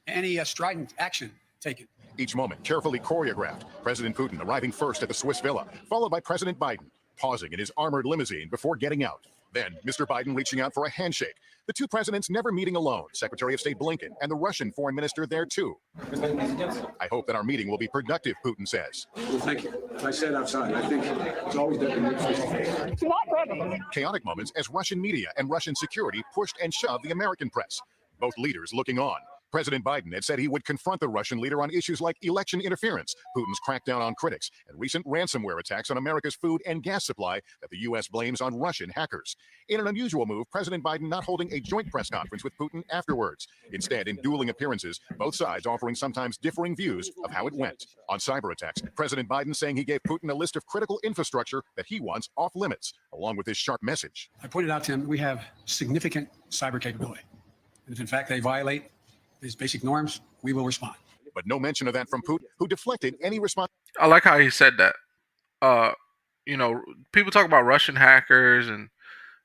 strident action taken. Each moment carefully choreographed. President Putin arriving first at the Swiss villa, followed by President Biden, pausing in his armored limousine before getting out. Then Mr. Biden reaching out for a handshake. The two presidents never meeting alone. Secretary of State Blinken and the Russian foreign minister there too. I hope that our meeting will be productive, Putin says. Well, thank you. As I said outside, I think it's always better to meet face-to-face. Chaotic moments as Russian media and Russian security pushed and shoved the American press. Both leaders looking on. President Biden had said he would confront the Russian leader on issues like election interference, Putin's crackdown on critics, and recent ransomware attacks on America's food and gas supply that the U.S. blames on Russian hackers. In an unusual move, President Biden not holding a joint press conference with Putin afterwards. Instead, in dueling appearances, both sides offering sometimes differing views of how it went. On cyber attacks, President Biden saying he gave Putin a list of critical infrastructure that he wants off limits, along with his sharp message. I pointed out to him we have significant cyber capability. And if in fact they violate these basic norms, we will respond. But no mention of that from Putin, who deflected any response. I like how he said that. You know, people talk about Russian hackers, and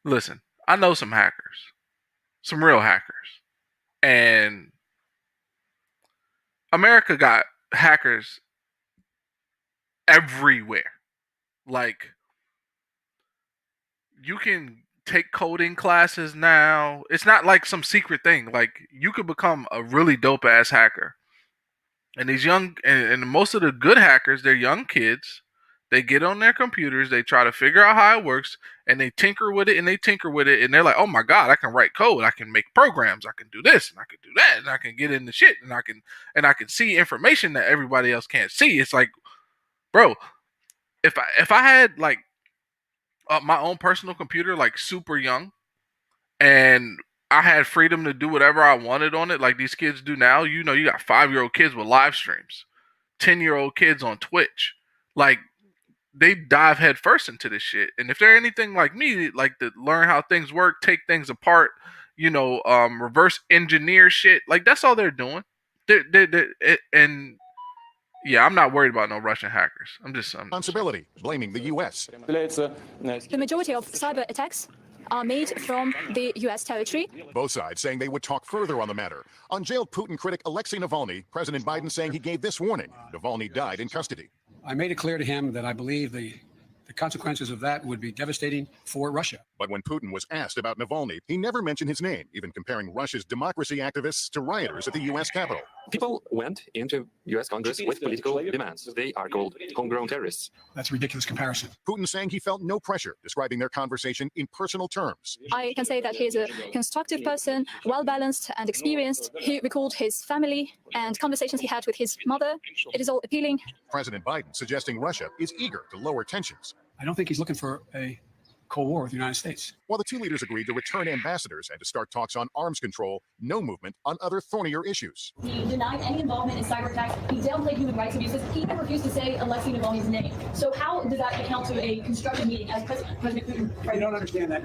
listen, I know some hackers, some real hackers, and America got hackers everywhere. Like, you can take coding classes now. It's not like some secret thing. Like, you could become a really dope ass hacker. And these young and most of the good hackers, they're young kids. They get on their computers, they try to figure out how it works, and they tinker with it and they tinker with it, and they're like, oh my God, I can write code, I can make programs, I can do this, and I can do that, and I can get into shit, and I can see information that everybody else can't see. It's like, bro, if I had like my own personal computer, like super young, and I had freedom to do whatever I wanted on it, like these kids do now. You know, you got 5-year-old kids with live streams, 10-year-old kids on Twitch. Like, they dive head first into this shit. And if they're anything like me, like to learn how things work, take things apart, you know, reverse engineer shit, like that's all they're doing. And yeah, I'm not worried about no Russian hackers. I'm responsibility, blaming the U.S. The majority of cyber attacks are made from the U.S. territory. Both sides saying they would talk further on the matter. On jailed Putin critic Alexei Navalny, President Biden saying he gave this warning. Navalny died in custody. I made it clear to him that I believe the consequences of that would be devastating for Russia. But when Putin was asked about Navalny, he never mentioned his name, even comparing Russia's democracy activists to rioters at the U.S. Capitol. People went into U.S. Congress with political demands. They are called homegrown terrorists. That's a ridiculous comparison. Putin saying he felt no pressure, describing their conversation in personal terms. I can say that he's a constructive person, well-balanced and experienced. He recalled his family and conversations he had with his mother. It is all appealing. President Biden suggesting Russia is eager to lower tensions. I don't think he's looking for a Cold War with the United States. while the two leaders agreed to return ambassadors and to start talks on arms control, no movement on other thornier issues. He denied any involvement in cyber attacks. He downplayed human rights abuses. He even refused to say Alexei Navalny's name. So how does that account to a constructive meeting as President Putin? I don't understand that.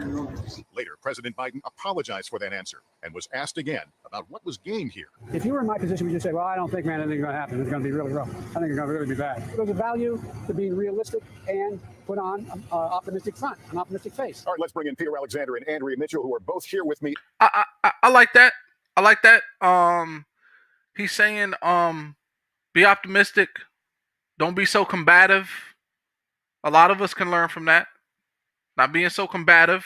Later, President Biden apologized for that answer and was asked again about what was gained here. If you were in my position, would you say, well, I don't think, man, anything's going to happen. It's going to be really rough. I think it's going to really be bad. There's a value to being realistic and put on an optimistic front, an optimistic face. All right, let's bring in Peter Alexander and Andrea Mitchell, who are both here with me. I like that. I like that. He's saying, be optimistic. Don't be so combative. A lot of us can learn from that. Not being so combative.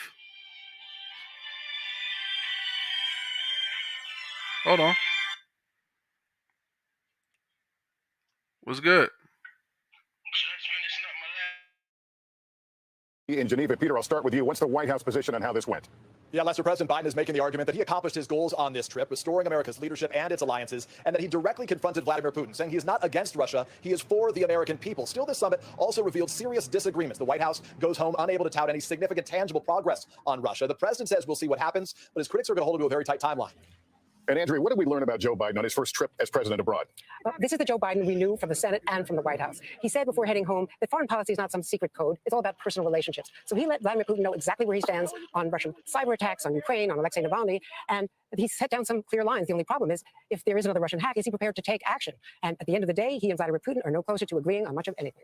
Hold on. What's good? In Geneva, Peter, I'll start with you. What's the White House position on how this went? Yeah, Lester, President Biden is making the argument that he accomplished his goals on this trip, restoring America's leadership and its alliances, and that he directly confronted Vladimir Putin, saying he is not against Russia, he is for the American people. Still, this summit also revealed serious disagreements. The White House goes home unable to tout any significant tangible progress on Russia. The president says we'll see what happens, but his critics are going to hold him to a very tight timeline. And Andrea, what did we learn about Joe Biden on his first trip as president abroad? Well, this is the Joe Biden we knew from the Senate and from the White House. He said before heading home that foreign policy is not some secret code. It's all about personal relationships. So he let Vladimir Putin know exactly where he stands on Russian cyber attacks, on Ukraine, on Alexei Navalny, and he set down some clear lines. The only problem is, if there is another Russian hack, is he prepared to take action? And at the end of the day, he and Vladimir Putin are no closer to agreeing on much of anything.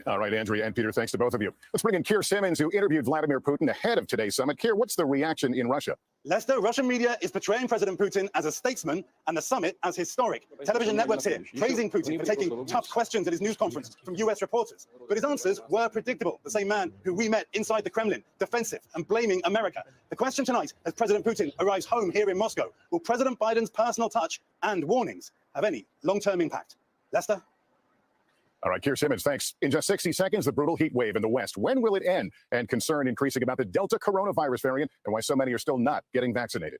All right, Andrea and Peter, thanks to both of you. Let's bring in Keir Simmons, who interviewed Vladimir Putin ahead of today's summit. Keir, what's the reaction in Russia? Lester, Russian media is portraying President Putin as a statesman and the summit as historic. Television networks here praising Putin for taking tough questions at his news conference from US reporters. But his answers were predictable. The same man who we met inside the Kremlin, defensive and blaming America. The question tonight, as President Putin arrives home here in Moscow, will President Biden's personal touch and warnings have any long-term impact? Lester? All right, Keir Simmons, thanks. In just 60 seconds, the brutal heat wave in the West. When will it end? And concern increasing about the Delta coronavirus variant and why so many are still not getting vaccinated.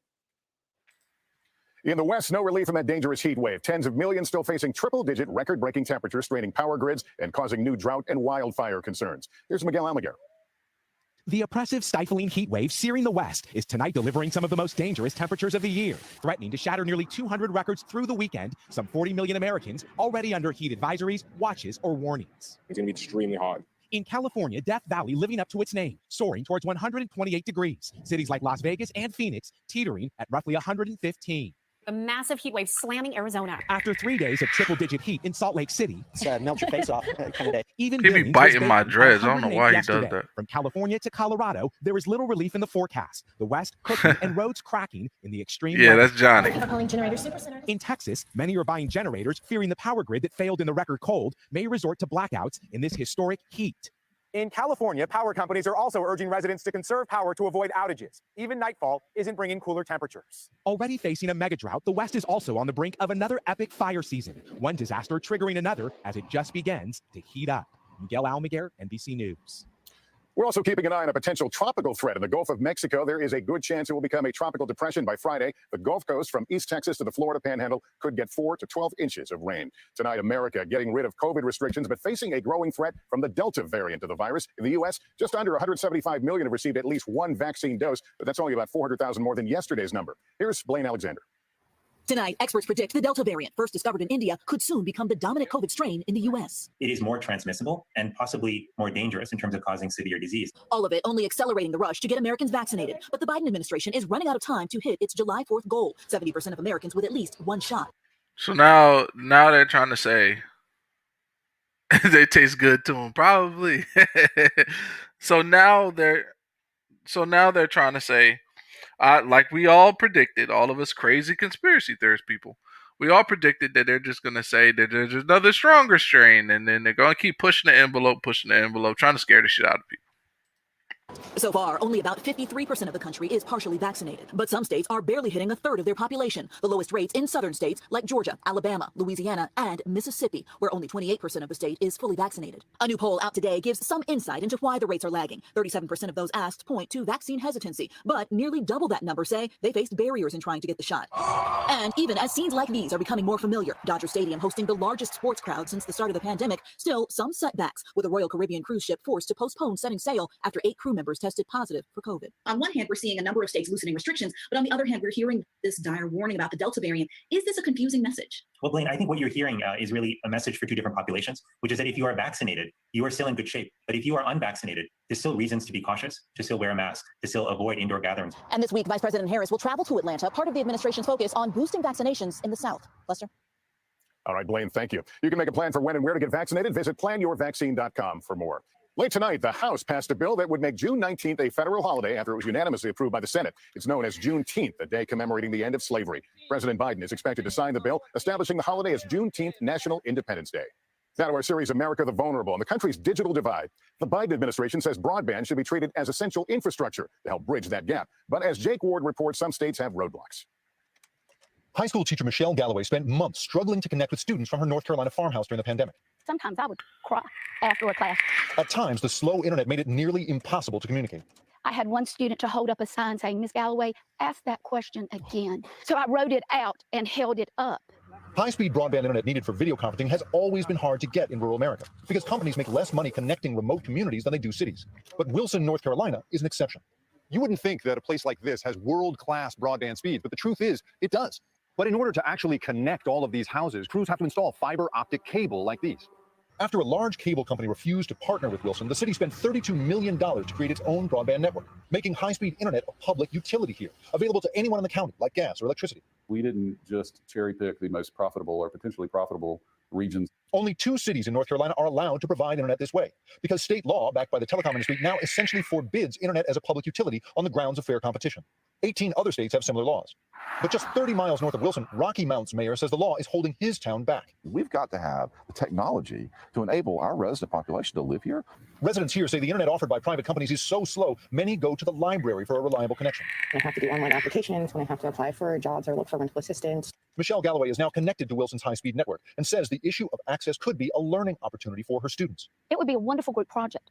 In the West, no relief from that dangerous heat wave. Tens of millions still facing triple-digit record-breaking temperatures, straining power grids and causing new drought and wildfire concerns. Here's Miguel Almaguer. The oppressive, stifling heat wave searing the West is tonight delivering some of the most dangerous temperatures of the year, threatening to shatter nearly 200 records through the weekend. Some 40 million Americans already under heat advisories, watches, or warnings. It's going to be extremely hot. In California, Death Valley living up to its name, soaring towards 128 degrees. Cities like Las Vegas and Phoenix teetering at roughly 115. A massive heat wave slamming Arizona. After 3 days of triple-digit heat in Salt Lake City, Melt your face off kind of day. Even he be biting my dreads. I don't know why he does that. From California to Colorado, there is little relief in the forecast. The West cooking and roads cracking in the extreme Yeah, weather. that's Johnny. In Texas, many are buying generators, fearing the power grid that failed in the record cold may resort to blackouts in this historic heat. In California, power companies are also urging residents to conserve power to avoid outages. Even nightfall isn't bringing cooler temperatures. Already facing a mega drought, the West is also on the brink of another epic fire season, one disaster triggering another as it just begins to heat up. Miguel Almaguer, NBC News. We're also keeping an eye on a potential tropical threat in the Gulf of Mexico. There is a good chance it will become a tropical depression by Friday. The Gulf Coast from East Texas to the Florida Panhandle could get 4 to 12 inches of rain. Tonight, America getting rid of COVID restrictions, but facing a growing threat from the Delta variant of the virus. In the U.S., just under 175 million have received at least one vaccine dose, but that's only about 400,000 more than yesterday's number. Here's Blaine Alexander. Tonight, experts predict the Delta variant, first discovered in India, could soon become the dominant COVID strain in the U.S. It is more transmissible and possibly more dangerous in terms of causing severe disease. All of it only accelerating the rush to get Americans vaccinated. But the Biden administration is running out of time to hit its July 4th goal, 70% of Americans with at least one shot. So now they're trying to say they taste good to them, probably. So now they're trying to say, like we all predicted, all of us crazy conspiracy theorist people, we all predicted that they're just going to say that there's another stronger strain, and then they're going to keep pushing the envelope, trying to scare the shit out of people. So far, only about 53% of the country is partially vaccinated, but some states are barely hitting a third of their population. The lowest rates in southern states like Georgia, Alabama, Louisiana, and Mississippi, where only 28% of the state is fully vaccinated. A new poll out today gives some insight into why the rates are lagging. 37% of those asked point to vaccine hesitancy, but nearly double that number say they faced barriers in trying to get the shot. And even as scenes like these are becoming more familiar, Dodger Stadium hosting the largest sports crowd since the start of the pandemic, still some setbacks, with a Royal Caribbean cruise ship forced to postpone setting sail after 8 crew members members tested positive for COVID. On one hand, we're seeing a number of states loosening restrictions, but on the other hand, we're hearing this dire warning about the Delta variant. Is this a confusing message? Well, Blaine, I think what you're hearing is really a message for two different populations, which is that if you are vaccinated, you are still in good shape. But if you are unvaccinated, there's still reasons to be cautious, to still wear a mask, to still avoid indoor gatherings. And this week, Vice President Harris will travel to Atlanta, part of the administration's focus on boosting vaccinations in the South. Lester? All right, Blaine, thank you. You can make a plan for when and where to get vaccinated. Visit planyourvaccine.com for more. Late tonight, the House passed a bill that would make June 19th a federal holiday after it was unanimously approved by the Senate. It's known as Juneteenth, the day commemorating the end of slavery. President Biden is expected to sign the bill, establishing the holiday as Juneteenth National Independence Day. Now to our series, America the Vulnerable and the country's digital divide. The Biden administration says broadband should be treated as essential infrastructure to help bridge that gap. But as Jake Ward reports, some states have roadblocks. High school teacher Michelle Galloway spent months struggling to connect with students from her North Carolina farmhouse during the pandemic. Sometimes I would cry after a class. At times, the slow internet made it nearly impossible to communicate. I had one student to hold up a sign saying, "Miss Galloway, ask that question again." So I wrote it out and held it up. High-speed broadband internet needed for video conferencing has always been hard to get in rural America because companies make less money connecting remote communities than they do cities. But Wilson, North Carolina is an exception. You wouldn't think that a place like this has world-class broadband speeds, but the truth is, it does. But in order to actually connect all of these houses, crews have to install fiber optic cable like these. After a large cable company refused to partner with Wilson, the city spent $32 million to create its own broadband network, making high-speed internet a public utility here, available to anyone in the county, like gas or electricity. We didn't just cherry pick the most profitable or potentially profitable regions. Only 2 cities in North Carolina are allowed to provide internet this way, because state law, backed by the telecom industry, now essentially forbids internet as a public utility on the grounds of fair competition. 18 other states have similar laws. But just 30 miles north of Wilson, Rocky Mount's mayor says the law is holding his town back. We've got to have the technology to enable our resident population to live here. Residents here say the internet offered by private companies is so slow, many go to the library for a reliable connection. When I have to do online applications, when I have to apply for jobs or look for rental assistance. Michelle Galloway is now connected to Wilson's high-speed network and says the issue of access could be a learning opportunity for her students. It would be a wonderful group project.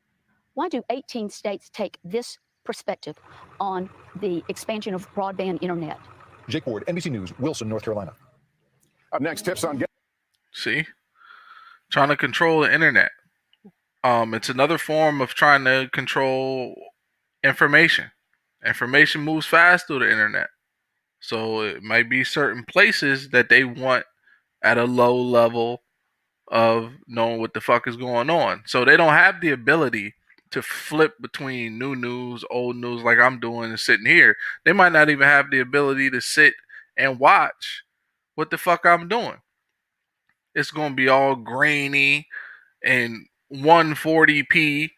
Why do 18 states take this perspective on the expansion of broadband internet? Jake Ward, NBC News, Wilson, North Carolina. Up next, tips on... See? Trying to control the internet. It's another form of trying to control information. Information moves fast through the internet. So it might be certain places that they want at a low level of knowing what the fuck is going on. So they don't have the ability to flip between new news, old news like I'm doing and sitting here. They might not even have the ability to sit and watch what the fuck I'm doing. It's going to be all grainy and 140p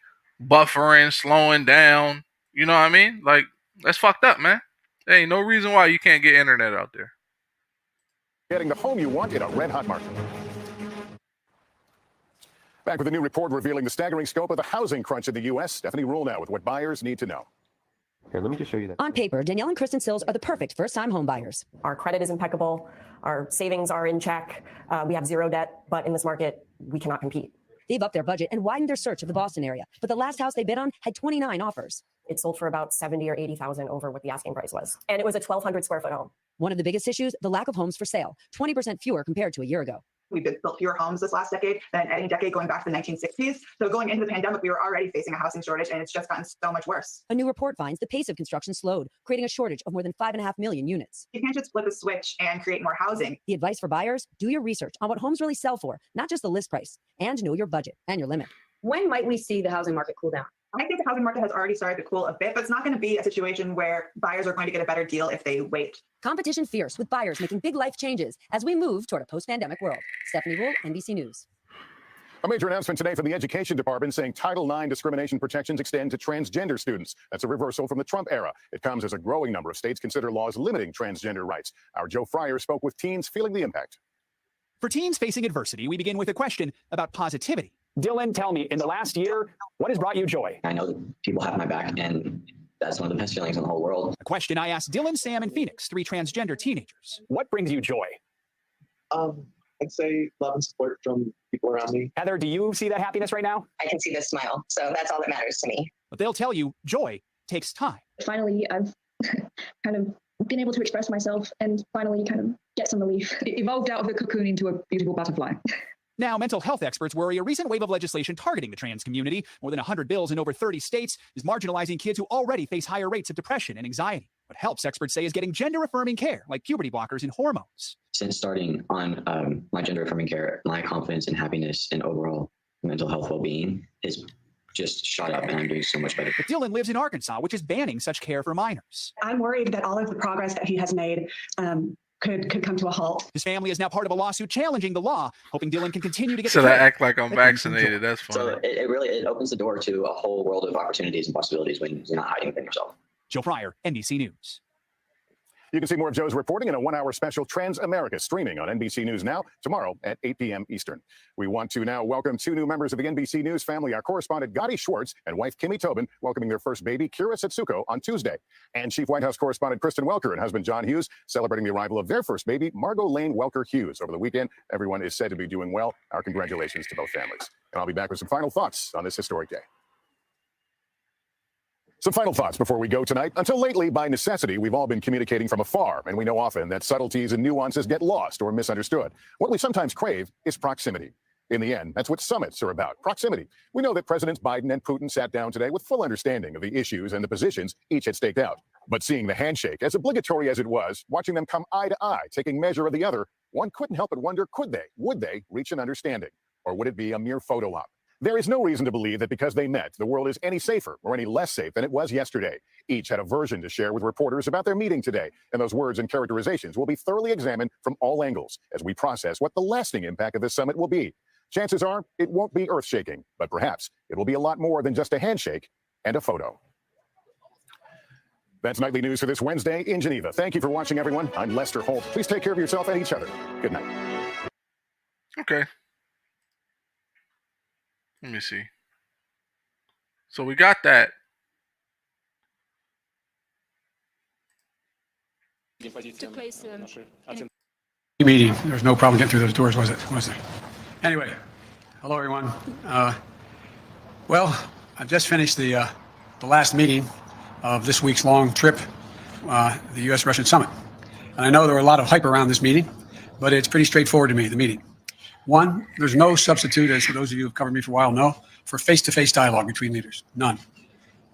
buffering, slowing down. You know what I mean? Like, that's fucked up, man. There ain't no reason why you can't get internet out there. Getting the home you want in a red-hot market. Back with a new report revealing the staggering scope of the housing crunch in the U.S. Stephanie Rule now with what buyers need to know. Here, let me just show you that. On paper, Danielle and Kristen Sills are the perfect first-time home buyers. Our credit is impeccable. Our savings are in check. We have zero debt, but in this market, we cannot compete. They've upped their budget and widened their search of the Boston area, but the last house they bid on had 29 offers. It sold for about 70 or 80,000 over what the asking price was. And it was a 1,200 square foot home. One of the biggest issues, the lack of homes for sale, 20% fewer compared to a year ago. We've built fewer homes this last decade than any decade going back to the 1960s. So going into the pandemic, we were already facing a housing shortage, and it's just gotten so much worse. A new report finds the pace of construction slowed, creating a shortage of more than 5.5 million units. You can't just flip a switch and create more housing. The advice for buyers, do your research on what homes really sell for, not just the list price, and know your budget and your limit. When might we see the housing market cool down? I think the housing market has already started to cool a bit, but it's not going to be a situation where buyers are going to get a better deal if they wait. Competition fierce with buyers making big life changes as we move toward a post-pandemic world. Stephanie Rule, NBC News. A major announcement today from the Education Department saying Title IX discrimination protections extend to transgender students. That's a reversal from the Trump era. It comes as a growing number of states consider laws limiting transgender rights. Our Joe Fryer spoke with teens feeling the impact. For teens facing adversity, we begin with a question about positivity. Dylan, tell me, in the last year, what has brought you joy? I know that people have my back, and that's one of the best feelings in the whole world. A question I asked Dylan, Sam, and Phoenix, 3 transgender teenagers. What brings you joy? I'd say love and support from people around me. Heather, do you see that happiness right now? I can see this smile, so that's all that matters to me. But they'll tell you joy takes time. Finally, I've kind of been able to express myself and finally kind of get some relief. It evolved out of the cocoon into a beautiful butterfly. Now, mental health experts worry a recent wave of legislation targeting the trans community, more than 100 bills in over 30 states, is marginalizing kids who already face higher rates of depression and anxiety. What helps, experts say, is getting gender-affirming care, like puberty blockers and hormones. Since starting on my gender affirming care, my confidence and happiness and overall mental health well-being is just shot up, and I'm doing so much better. But Dylan lives in Arkansas, which is banning such care for minors. I'm worried that all of the progress that he has made could come to a halt. His family is now part of a lawsuit challenging the law, hoping Dylan can continue to get. So I act like I'm vaccinated. That's funny. So it really opens the door to a whole world of opportunities and possibilities when you're not hiding from yourself. Joe Fryer, NBC News. You can see more of Joe's reporting in a one-hour special, Trans America, streaming on NBC News Now, tomorrow at 8 p.m. Eastern. We want to now welcome two new members of the NBC News family, our correspondent Gotti Schwartz and wife Kimmy Tobin, welcoming their first baby, Kira Setsuko, on Tuesday. And Chief White House correspondent Kristen Welker and husband John Hughes celebrating the arrival of their first baby, Margot Lane Welker Hughes. Over the weekend, everyone is said to be doing well. Our congratulations to both families. And I'll be back with some final thoughts on this historic day. Some final thoughts before we go tonight. Until lately, by necessity, we've all been communicating from afar, and we know often that subtleties and nuances get lost or misunderstood. What we sometimes crave is proximity. In the end, that's what summits are about, proximity. We know that Presidents Biden and Putin sat down today with full understanding of the issues and the positions each had staked out. But seeing the handshake, as obligatory as it was, watching them come eye to eye, taking measure of the other, one couldn't help but wonder, would they reach an understanding? Or would it be a mere photo op? There is no reason to believe that because they met, the world is any safer or any less safe than it was yesterday. Each had a version to share with reporters about their meeting today, and those words and characterizations will be thoroughly examined from all angles as we process what the lasting impact of this summit will be. Chances are it won't be earth-shaking, but perhaps it will be a lot more than just a handshake and a photo. That's Nightly News for this Wednesday in Geneva. Thank you for watching, everyone. I'm Lester Holt. Please take care of yourself and each other. Good night. Okay. Let me see. So we got that. Took place meeting. There was no problem getting through those doors, was it? Was there? Anyway, hello everyone. Well, I've just finished the last meeting of this week's long trip, the U.S.-Russian summit. And I know there were a lot of hype around this meeting, but it's pretty straightforward to me, the meeting. One, there's no substitute, as those of you who have covered me for a while know, for face-to-face dialogue between leaders. None.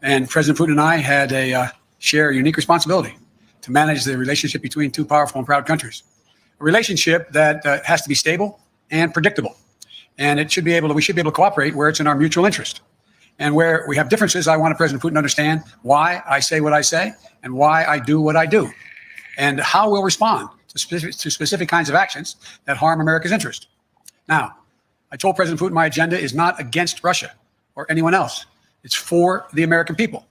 And President Putin and I had share a unique responsibility to manage the relationship between two powerful and proud countries. A relationship that has to be stable and predictable. And we should be able to cooperate where it's in our mutual interest. And where we have differences, I want President Putin to understand why I say what I say and why I do what I do. And how we'll respond to specific kinds of actions that harm America's interest. Now, I told President Putin my agenda is not against Russia or anyone else. It's for the American people.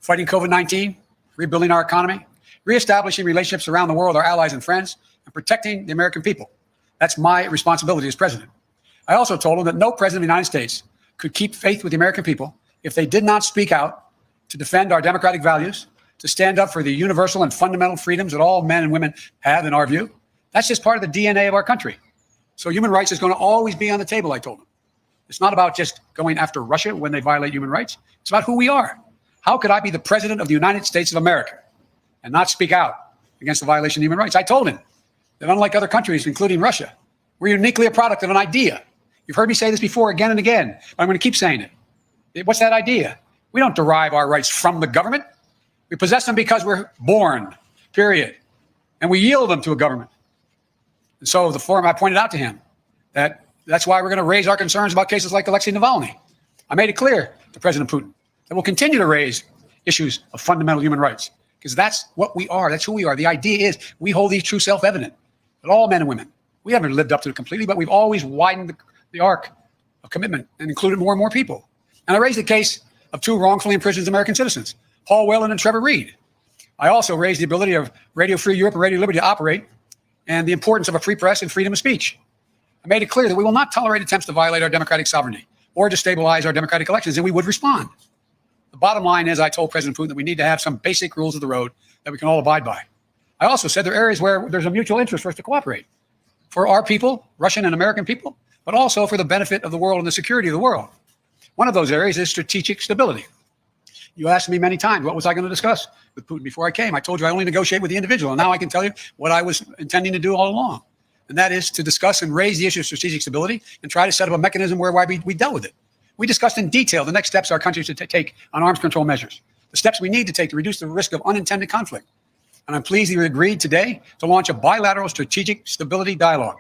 Fighting COVID-19, rebuilding our economy, reestablishing relationships around the world with our allies and friends, and protecting the American people. That's my responsibility as president. I also told him that no president of the United States could keep faith with the American people if they did not speak out to defend our democratic values, to stand up for the universal and fundamental freedoms that all men and women have in our view. That's just part of the DNA of our country. So human rights is going to always be on the table, I told him. It's not about just going after Russia when they violate human rights. It's about who we are. How could I be the president of the United States of America and not speak out against the violation of human rights? I told him that unlike other countries, including Russia, we're uniquely a product of an idea. You've heard me say this before again and again, but I'm going to keep saying it. What's that idea? We don't derive our rights from the government. We possess them because we're born, period. And we yield them to a government. And so the forum, I pointed out to him that's why we're going to raise our concerns about cases like Alexei Navalny. I made it clear to President Putin that we'll continue to raise issues of fundamental human rights because that's what we are. That's who we are. The idea is we hold these true self-evident that all men and women, we haven't lived up to it completely, but we've always widened the arc of commitment and included more and more people. And I raised the case of two wrongfully imprisoned American citizens, Paul Whelan and Trevor Reed. I also raised the ability of Radio Free Europe and Radio Liberty to operate and the importance of a free press and freedom of speech. I made it clear that we will not tolerate attempts to violate our democratic sovereignty or destabilize our democratic elections, and we would respond. The bottom line is I told President Putin that we need to have some basic rules of the road that we can all abide by. I also said there are areas where there's a mutual interest for us to cooperate for our people, Russian and American people, but also for the benefit of the world and the security of the world. One of those areas is strategic stability. You asked me many times, what was I going to discuss with Putin before I came? I told you I only negotiate with the individual. And now I can tell you what I was intending to do all along. and that is to discuss and raise the issue of strategic stability and try to set up a mechanism whereby we dealt with it. We discussed in detail the next steps our country should take on arms control measures, the steps we need to take to reduce the risk of unintended conflict. And I'm pleased that you agreed today to launch a bilateral strategic stability dialogue.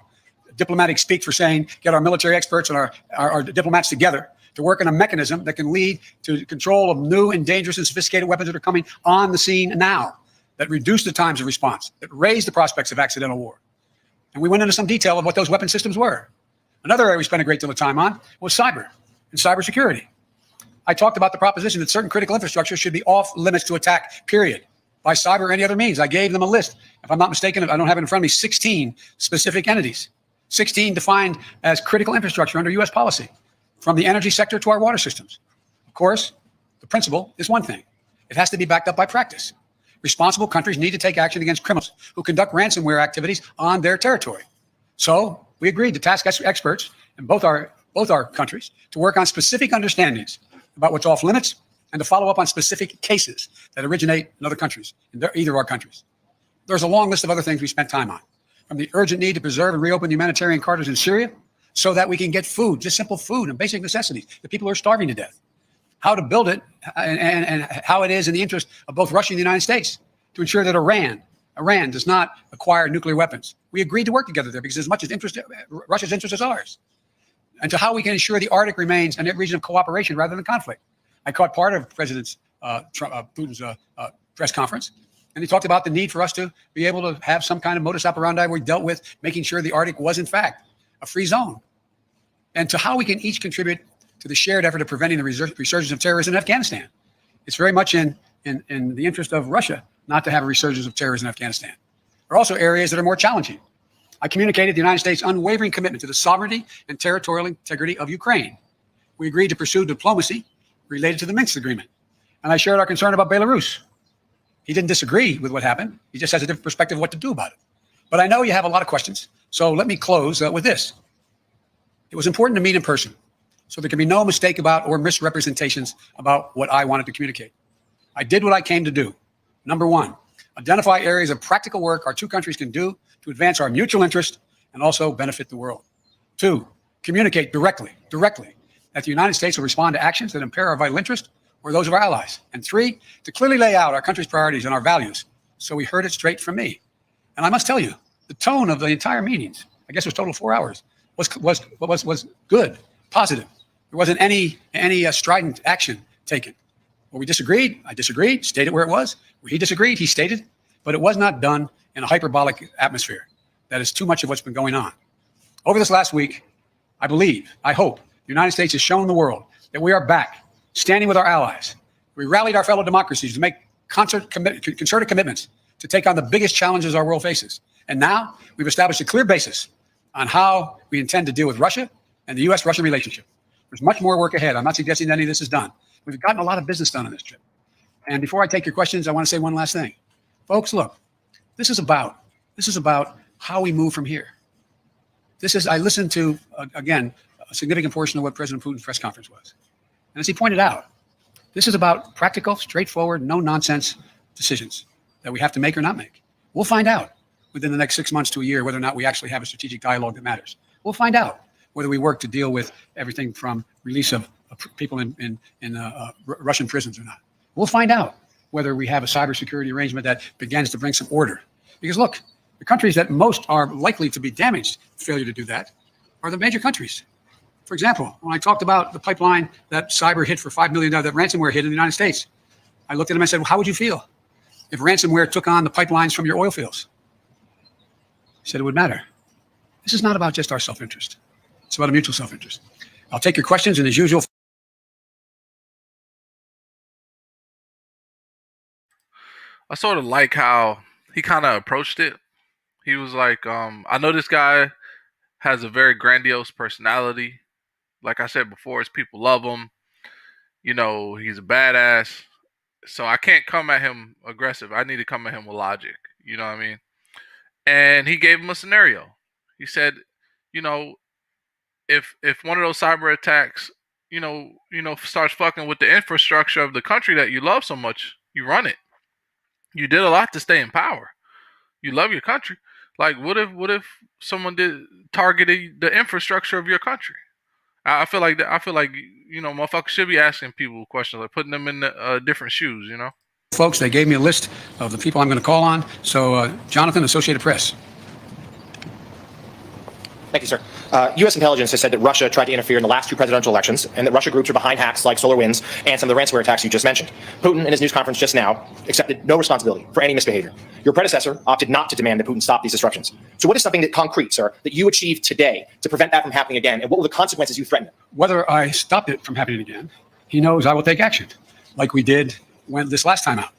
Diplomatic speak for saying get our military experts and our diplomats together to work on a mechanism that can lead to control of new and dangerous and sophisticated weapons that are coming on the scene now, that reduce the times of response, that raise the prospects of accidental war. And we went into some detail of what those weapon systems were. Another area we spent a great deal of time on was cyber and cybersecurity. I talked about the proposition that certain critical infrastructure should be off limits to attack, period, by cyber or any other means. I gave them a list. If I'm not mistaken, I don't have it in front of me, 16 specific entities, 16 defined as critical infrastructure under U.S. policy, from the energy sector to our water systems. Of course, the principle is one thing. It has to be backed up by practice. Responsible countries need to take action against criminals who conduct ransomware activities on their territory. So we agreed to task experts in both our countries to work on specific understandings about what's off limits and to follow up on specific cases that originate in other countries, in either of our countries. There's a long list of other things we spent time on, from the urgent need to preserve and reopen humanitarian corridors in Syria so that we can get food, just simple food and basic necessities. The people are starving to death. How to build it and how it is in the interest of both Russia and the United States to ensure that Iran does not acquire nuclear weapons. We agreed to work together there because as much as Russia's interest is ours. And to how we can ensure the Arctic remains a region of cooperation rather than conflict. I caught part of President Putin's press conference, and he talked about the need for us to be able to have some kind of modus operandi where we dealt with making sure the Arctic was, in fact, a free zone. And to how we can each contribute to the shared effort of preventing the resurgence of terrorism in Afghanistan. It's very much in the interest of Russia not to have a resurgence of terrorism in Afghanistan. There are also areas that are more challenging. I communicated the United States' unwavering commitment to the sovereignty and territorial integrity of Ukraine. We agreed to pursue diplomacy related to the Minsk agreement. And I shared our concern about Belarus. He didn't disagree with what happened. He just has a different perspective of what to do about it. But I know you have a lot of questions. So let me close with this. It was important to meet in person, so there can be no mistake about or misrepresentations about what I wanted to communicate. I did what I came to do. Number one, identify areas of practical work our two countries can do to advance our mutual interest and also benefit the world. Two, communicate directly that the United States will respond to actions that impair our vital interest or those of our allies. And three, to clearly lay out our country's priorities and our values so we heard it straight from me. And I must tell you, the tone of the entire meetings, I guess it was total 4 hours, was good, positive. There wasn't any strident action taken. Where we disagreed, I disagreed, stated where it was. Where he disagreed, he stated, but it was not done in a hyperbolic atmosphere. That is too much of what's been going on. Over this last week, I hope, the United States has shown the world that we are back, standing with our allies. We rallied our fellow democracies to make concerted commitments to take on the biggest challenges our world faces. And now we've established a clear basis on how we intend to deal with Russia and the U.S.-Russia relationship. There's much more work ahead. I'm not suggesting any of this is done. We've gotten a lot of business done on this trip. And before I take your questions, I want to say one last thing. Folks, look, this is about how we move from here. I listened to, again, a significant portion of what President Putin's press conference was. And as he pointed out, this is about practical, straightforward, no-nonsense decisions that we have to make or not make. We'll find out within the next 6 months to a year whether or not we actually have a strategic dialogue that matters. We'll find out whether we work to deal with everything from release of people in Russian prisons or not. We'll find out whether we have a cybersecurity arrangement that begins to bring some order. Because look, the countries that most are likely to be damaged failure to do that are the major countries. For example, when I talked about the pipeline that cyber hit for $5 million, that ransomware hit in the United States, I looked at him and I said, well, how would you feel if ransomware took on the pipelines from your oil fields? He said it would matter. This is not about just our self-interest. It's about a mutual self-interest. I'll take your questions, and as usual. I sort of like how he kind of approached it. He was like, I know this guy has a very grandiose personality. Like I said before, his people love him. You know, he's a badass. So I can't come at him aggressive. I need to come at him with logic. You know what I mean? And he gave him a scenario. He said, you know, if one of those cyber attacks, starts fucking with the infrastructure of the country that you love so much, you run it. You did a lot to stay in power. You love your country. Like, what if someone did targeted the infrastructure of your country? I feel like that. I feel like motherfuckers should be asking people questions, like putting them in the, different shoes. Folks, they gave me a list of the people I'm going to call on. So, Jonathan, Associated Press. Thank you, sir. U.S. intelligence has said that Russia tried to interfere in the last two presidential elections and that Russia groups are behind hacks like SolarWinds and some of the ransomware attacks you just mentioned. Putin, in his news conference just now, accepted no responsibility for any misbehavior. Your predecessor opted not to demand that Putin stop these disruptions. So what is something that concrete, sir, that you achieved today to prevent that from happening again, and what were the consequences you threatened? Whether I stopped it from happening again, he knows I will take action, like we did when this last time out.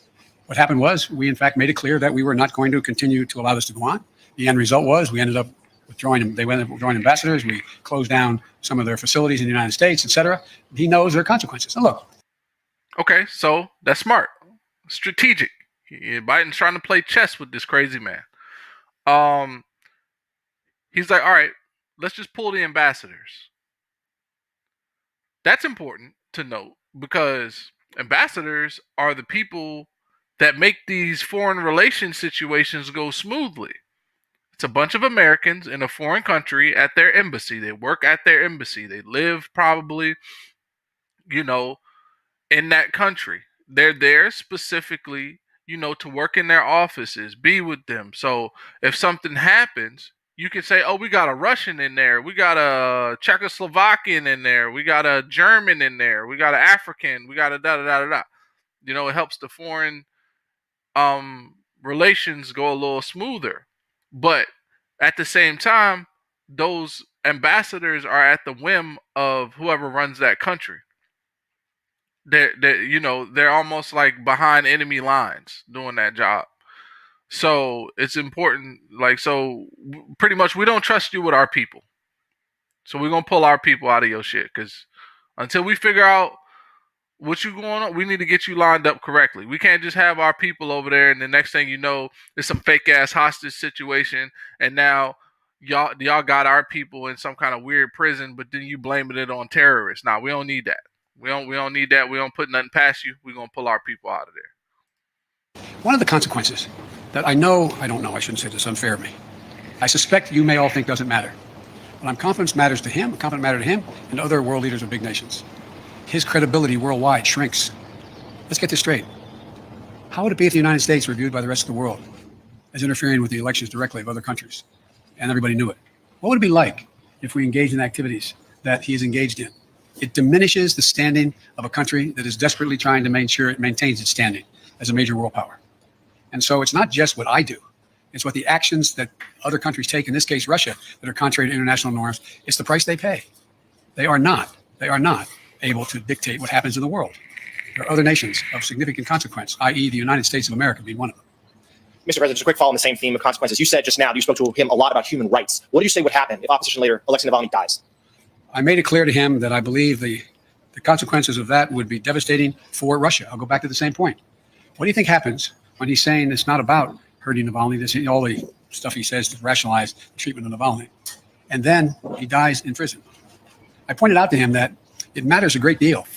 What happened was we, in fact, made it clear that we were not going to continue to allow this to go on. The end result was we ended up withdrawing them. They went up withdrawing ambassadors. We closed down some of their facilities in the United States, et cetera. He knows there are consequences. Now, look. Okay, so that's smart. Strategic. Biden's trying to play chess with this crazy man. He's like, all right, let's just pull the ambassadors. That's important to note because ambassadors are the people that make these foreign relations situations go smoothly. It's a bunch of Americans in a foreign country at their embassy. They work at their embassy. They live probably, in that country. They're there specifically, to work in their offices, be with them. So if something happens, you can say, oh, we got a Russian in there. We got a Czechoslovakian in there. We got a German in there. We got an African. We got a da-da-da-da-da. It helps the foreign relations go a little smoother. But at the same time, those ambassadors are at the whim of whoever runs that country. They're almost like behind enemy lines doing that job. So it's important. Pretty much we don't trust you with our people. So we're going to pull our people out of your shit. Because until we figure out what you going on, we need to get you lined up correctly. We can't just have our people over there and the next thing you know, it's some fake ass hostage situation and now y'all got our people in some kind of weird prison, but then you blaming it on terrorists. Nah, we don't need that. We don't need that. We don't put nothing past you. We're gonna pull our people out of there. One of the consequences that I shouldn't say this, unfair of me. I suspect you may all think doesn't matter. But I'm confident matters to him, and other world leaders of big nations. His credibility worldwide shrinks. Let's get this straight. How would it be if the United States were viewed by the rest of the world as interfering with the elections directly of other countries and everybody knew it? What would it be like if we engaged in activities that he is engaged in? It diminishes the standing of a country that is desperately trying to make sure it maintains its standing as a major world power. And so it's not just what I do. It's what the actions that other countries take, in this case Russia, that are contrary to international norms. It's the price they pay. They are not able to dictate what happens in the world. There are other nations of significant consequence, i.e. the United States of America being one of them. Mr. President, just a quick follow on the same theme of consequences. You said just now, you spoke to him a lot about human rights. What do you say would happen if opposition leader Alexei Navalny dies? I made it clear to him that I believe the consequences of that would be devastating for Russia. I'll go back to the same point. What do you think happens when he's saying it's not about hurting Navalny, all the stuff he says to rationalize the treatment of Navalny, and then he dies in prison? I pointed out to him that it matters a great deal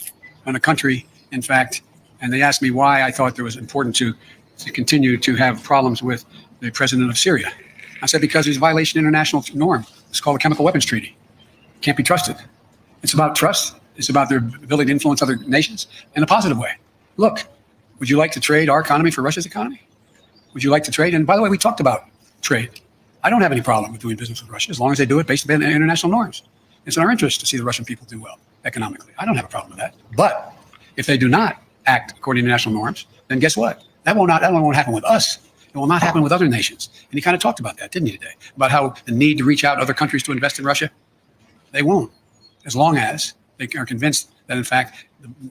when a country, in fact, and they asked me why I thought it was important to continue to have problems with the president of Syria. I said, because he's a violation of international norm. It's called the Chemical Weapons Treaty. Can't be trusted. It's about trust. It's about their ability to influence other nations in a positive way. Look, would you like to trade our economy for Russia's economy? Would you like to trade? And by the way, we talked about trade. I don't have any problem with doing business with Russia as long as they do it based on international norms. It's in our interest to see the Russian people do well economically. I don't have a problem with that. But if they do not act according to international norms, then guess what? That won't happen with us. It will not happen with other nations. And he kind of talked about that, didn't he, today? About how the need to reach out to other countries to invest in Russia. They won't, as long as they are convinced that, in fact,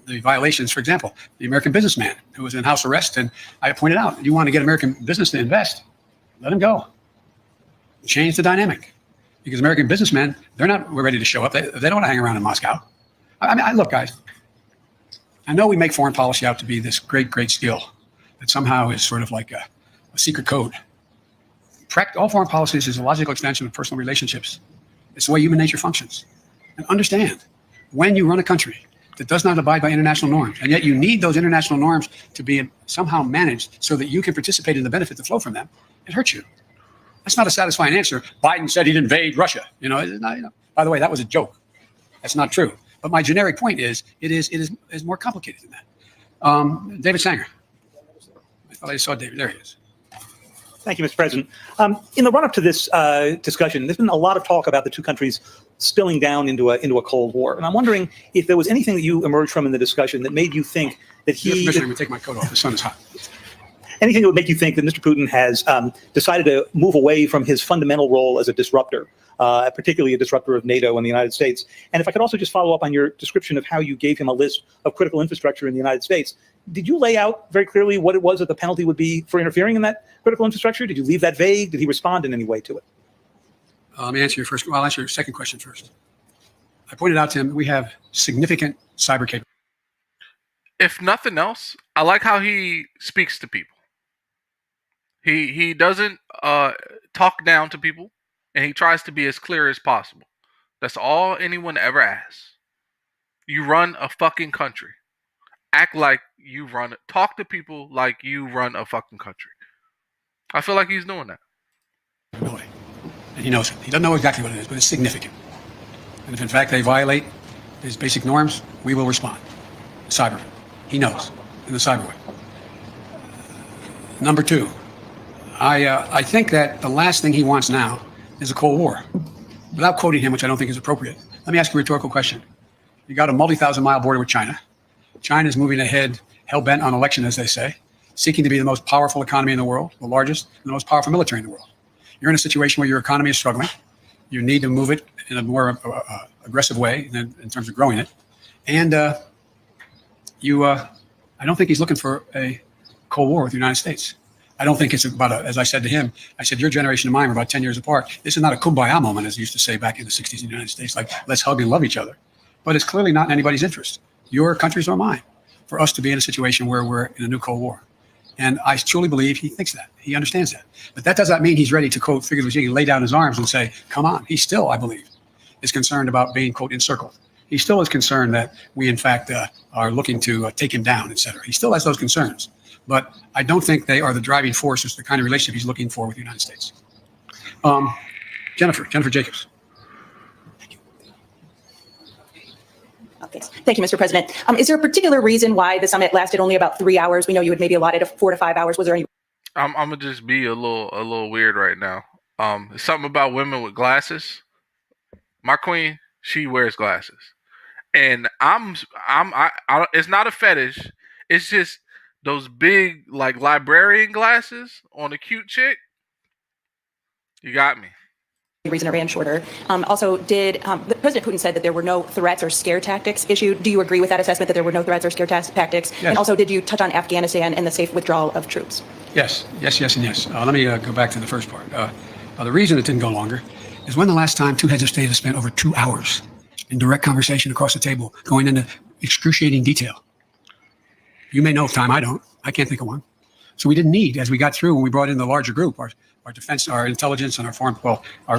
the violations, for example, the American businessman who was in house arrest, and I pointed out, you want to get American business to invest, let him go. Change the dynamic. Because American businessmen, they're not ready to show up. They don't want to hang around in Moscow. Look, guys, I know we make foreign policy out to be this great, great skill that somehow is sort of like a secret code. All foreign policies is a logical extension of personal relationships. It's the way human nature functions. And understand, when you run a country that does not abide by international norms, and yet you need those international norms to be somehow managed so that you can participate in the benefit that flow from them, it hurts you. That's not a satisfying answer. Biden said he'd invade Russia. It's not, By the way, that was a joke. That's not true. But my generic point is, it is more complicated than that. David Sanger. I thought I saw David. There he is. Thank you, Mr. President. In the run-up to this discussion, there's been a lot of talk about the two countries spilling down into a Cold War. And I'm wondering if there was anything that you emerged from in the discussion that made you think that he... Permission, I'm going to take my coat off. The sun is hot. Anything that would make you think that Mr. Putin has decided to move away from his fundamental role as a disruptor, particularly a disruptor of NATO and the United States. And if I could also just follow up on your description of how you gave him a list of critical infrastructure in the United States, did you lay out very clearly what it was that the penalty would be for interfering in that critical infrastructure? Did you leave that vague? Did he respond in any way to it? Let me answer your first. Well, I'll answer your second question first. I pointed out to him we have significant cyber capability. If nothing else, I like how he speaks to people. He doesn't talk down to people, and he tries to be as clear as possible. That's all anyone ever asks. You run a fucking country. Act like you run it. Talk to people like you run a fucking country. I feel like he's doing that. Really. And he knows it. He doesn't know exactly what it is, but it's significant. And if in fact they violate his basic norms, we will respond. Cyber. He knows in the cyber way. Number two, I think that the last thing he wants now is a Cold War. Without quoting him, which I don't think is appropriate, let me ask you a rhetorical question. You got a multi-thousand-mile border with China. China is moving ahead, hell-bent on election, as they say, seeking to be the most powerful economy in the world, the largest, and the most powerful military in the world. You're in a situation where your economy is struggling. You need to move it in a more aggressive way in terms of growing it. And I don't think he's looking for a Cold War with the United States. I don't think it's about, as I said to him, I said, your generation and mine are about 10 years apart. This is not a kumbaya moment, as they used to say back in the 60s in the United States, like, let's hug and love each other. But it's clearly not in anybody's interest, your country's or mine, for us to be in a situation where we're in a new Cold War. And I truly believe he thinks that. He understands that. But that does not mean he's ready to, quote, figuratively lay down his arms and say, come on. He still, I believe, is concerned about being, quote, encircled. He still is concerned that we, in fact, are looking to take him down, et cetera. He still has those concerns. But I don't think they are the driving force as the kind of relationship he's looking for with the United States. Jennifer Jacobs. Thank you, Mr. President. Is there a particular reason why the summit lasted only about 3 hours? We know you had maybe allotted 4 to 5 hours. Was there any? I'm gonna just be a little weird right now. Something about women with glasses. My queen, she wears glasses, and it's not a fetish. It's just those big like librarian glasses on a cute chick. You got me. Reason I ran shorter. Also, President Putin said that there were no threats or scare tactics issued. Do you agree with that assessment that there were no threats or scare tactics? Yes. And also, did you touch on Afghanistan and the safe withdrawal of troops? Yes, and yes. Let me go back to the first part. The reason it didn't go longer is when the last time two heads of state have spent over 2 hours in direct conversation across the table, going into excruciating detail. You may know of time, I don't. I can't think of one. So we didn't need, as we got through, when we brought in the larger group, our defense, our intelligence, and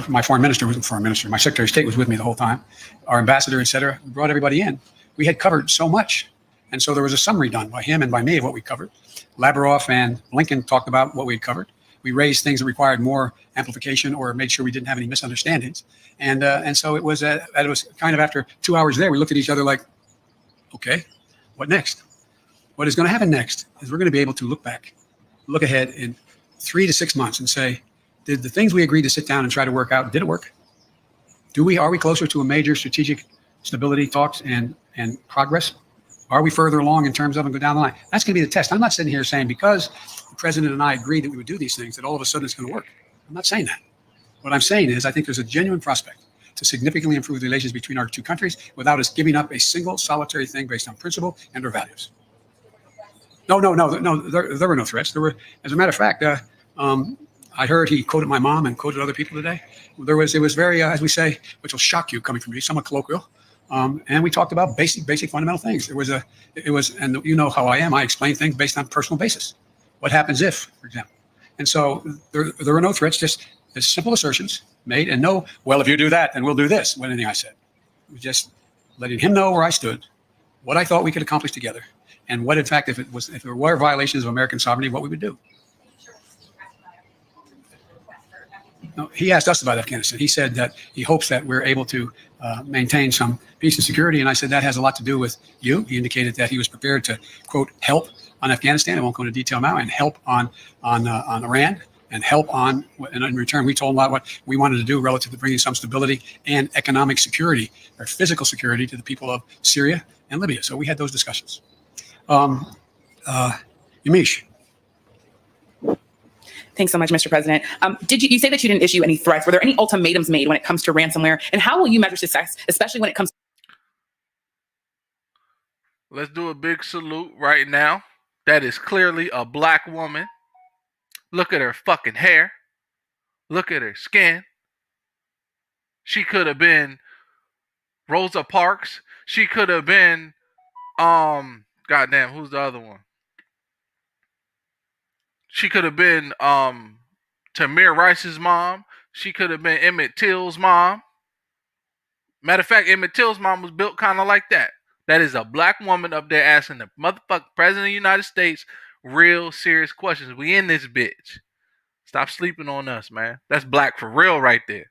my foreign minister wasn't foreign minister. My secretary of state was with me the whole time. Our ambassador, et cetera. We brought everybody in. We had covered so much. And so there was a summary done by him and by me of what we covered. Lavrov and Blinken talked about what we had covered. We raised things that required more amplification or made sure we didn't have any misunderstandings. And so it was kind of after 2 hours there, we looked at each other like, okay, what next? What is going to happen next is we're going to be able to look ahead in 3 to 6 months and say, did the things we agreed to sit down and try to work out, did it work? Are we closer to a major strategic stability talks and progress? Are we further along in terms of and go down the line? That's going to be the test. I'm not sitting here saying because the president and I agreed that we would do these things that all of a sudden it's going to work. I'm not saying that. What I'm saying is I think there's a genuine prospect to significantly improve the relations between our two countries without us giving up a single solitary thing based on principle and our values. No, there were no threats. There were, as a matter of fact, I heard he quoted my mom and quoted other people today. It was very, as we say, which will shock you coming from me, somewhat colloquial. And we talked about basic fundamental things. And you know how I am. I explain things based on personal basis. What happens if, for example? And so there were no threats, just simple assertions made and no, well, if you do that, then we'll do this, with anything I said. It was just letting him know where I stood, what I thought we could accomplish together, and what, in fact, if there were violations of American sovereignty, what we would do. No, he asked us about Afghanistan. He said that he hopes that we're able to maintain some peace and security. And I said that has a lot to do with you. He indicated that he was prepared to, quote, help on Afghanistan. I won't go into detail now, and help on Iran, and help on, and in return, we told him about what we wanted to do relative to bringing some stability and economic security or physical security to the people of Syria and Libya. So we had those discussions. Yamish. Thanks so much, Mr. President. Did you say that you didn't issue any threats? Were there any ultimatums made when it comes to ransomware? And how will you measure success, especially when it comes? Let's do a big salute right now. That is clearly a black woman. Look at her fucking hair. Look at her skin. She could have been Rosa Parks. She could have been, goddamn, who's the other one? She could have been Tamir Rice's mom. She could have been Emmett Till's mom. Matter of fact, Emmett Till's mom was built kind of like that. That is a black woman up there asking the motherfucking president of the United States real serious questions. We in this bitch. Stop sleeping on us, man. That's black for real right there.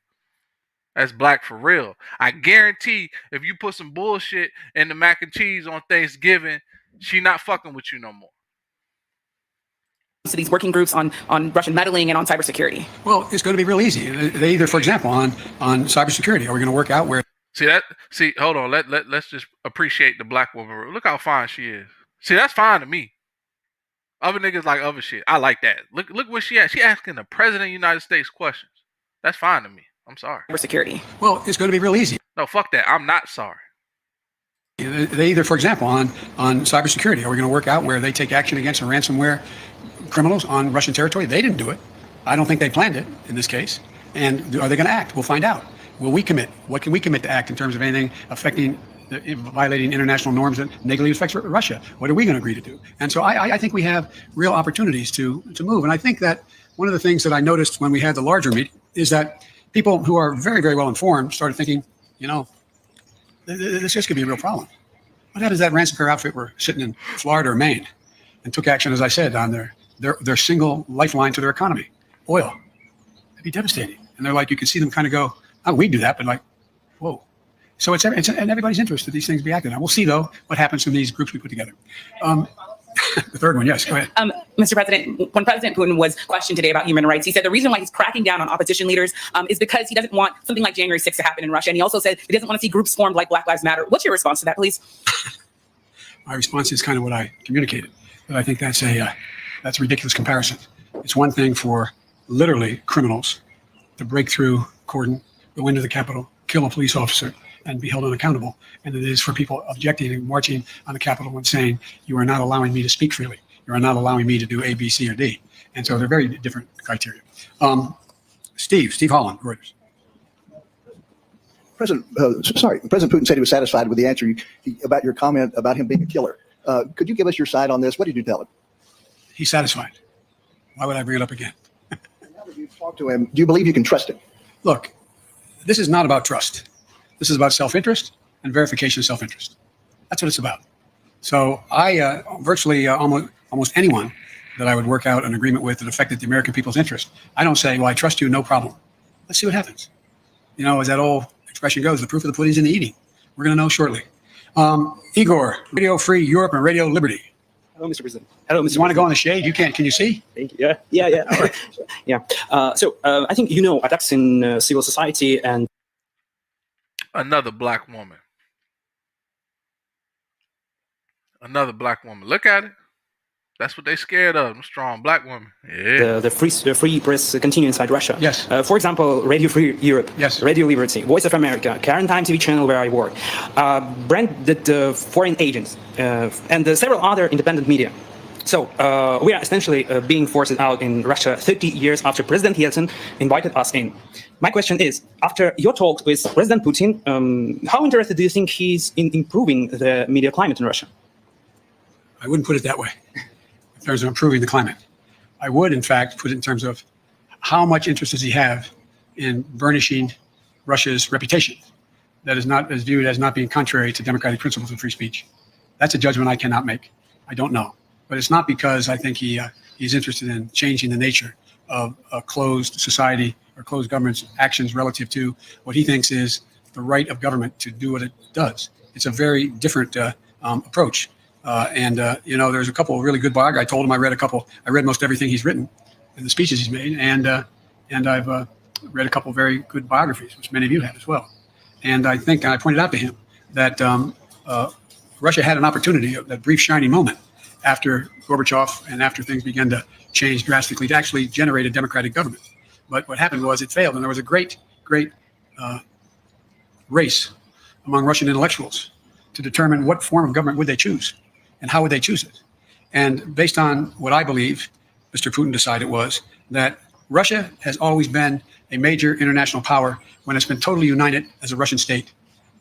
That's black for real. I guarantee if you put some bullshit in the mac and cheese on Thanksgiving, she not fucking with you no more. To these working groups on Russian meddling and on cybersecurity? Well, it's going to be real easy. They either, for example, on cybersecurity, are we going to work out where? See, hold on. Let's just appreciate the black woman. Look how fine she is. See, that's fine to me. Other niggas like other shit. I like that. Look where she at. She asking the president of the United States questions. That's fine to me. I'm sorry. Cybersecurity. Well, it's going to be real easy. No, fuck that. I'm not sorry. They either, for example, on cybersecurity, are we going to work out where they take action against the ransomware criminals on Russian territory? They didn't do it. I don't think they planned it in this case. And are they going to act? We'll find out. Will we commit? What can we commit to act in terms of anything affecting, violating international norms that negatively affects Russia? What are we going to agree to do? And so I think we have real opportunities to move. And I think that one of the things that I noticed when we had the larger meeting is that people who are very, very well informed started thinking, this could be a real problem. What happens if that ransomware outfit were sitting in Florida or Maine and took action, as I said, on their single lifeline to their economy, oil? It'd be devastating. And they're like, you can see them kind of go, oh, we do that, but like, whoa. So it's in everybody's interest that these things be acted on. We'll see, though, what happens from these groups we put together. The third one, yes, go ahead. Mr. President, when President Putin was questioned today about human rights, he said the reason why he's cracking down on opposition leaders is because he doesn't want something like January 6th to happen in Russia. And he also said he doesn't want to see groups formed like Black Lives Matter. What's your response to that, please? My response is kind of what I communicated. But I think that's a ridiculous comparison. It's one thing for literally criminals to break through cordon, go into the Capitol, kill a police officer, and be held unaccountable. And it is for people objecting and marching on the Capitol and saying, you are not allowing me to speak freely. You are not allowing me to do A, B, C, or D. And so they're very different criteria. Steve Holland, Reuters. President Putin said he was satisfied with the answer about your comment about him being a killer. Could you give us your side on this? What did you tell him? He's satisfied. Why would I bring it up again? Now that you've talked to him, do you believe you can trust him? Look, this is not about trust. This is about self-interest and verification of self-interest. That's what it's about. So I virtually almost anyone that I would work out an agreement with that affected the American people's interest, I don't say, well, I trust you, no problem. Let's see what happens. As that old expression goes, the proof of the pudding's in the eating. We're going to know shortly. Igor, Radio Free Europe and Radio Liberty. Hello, Mr. President. Hello, Mr. You want to go in the shade? You can't. Can you see? Thank you. Yeah. So I think attacks in civil society and another black woman. Another black woman. Look at it. That's what they scared of. Them strong black women. Yeah. The free press continue inside Russia. Yes. For example, Radio Free Europe. Yes. Radio Liberty, Voice of America, Current Time TV channel where I work, branded foreign agents, and several other independent media. So we are essentially being forced out in Russia 30 years after President Yeltsin invited us in. My question is, after your talks with President Putin, how interested do you think he's in improving the media climate in Russia? I wouldn't put it that way, in terms of improving the climate. I would, in fact, put it in terms of how much interest does he have in burnishing Russia's reputation that is viewed as not being contrary to democratic principles of free speech. That's a judgment I cannot make. I don't know. But it's not because I think he's interested in changing the nature of a closed society or closed government's actions relative to what he thinks is the right of government to do what it does. It's a very different approach. There's a couple of really good biographies. I told him I read most everything he's written and the speeches he's made. And I've read a couple of very good biographies, which many of you have as well. And I think I pointed out to him that Russia had an opportunity, that brief shining moment after Gorbachev and after things began to change drastically, to actually generate a democratic government. But what happened was it failed. And there was a great race among Russian intellectuals to determine what form of government would they choose and how would they choose it. And based on what I believe Mr. Putin decided was that Russia has always been a major international power when it's been totally united as a Russian state,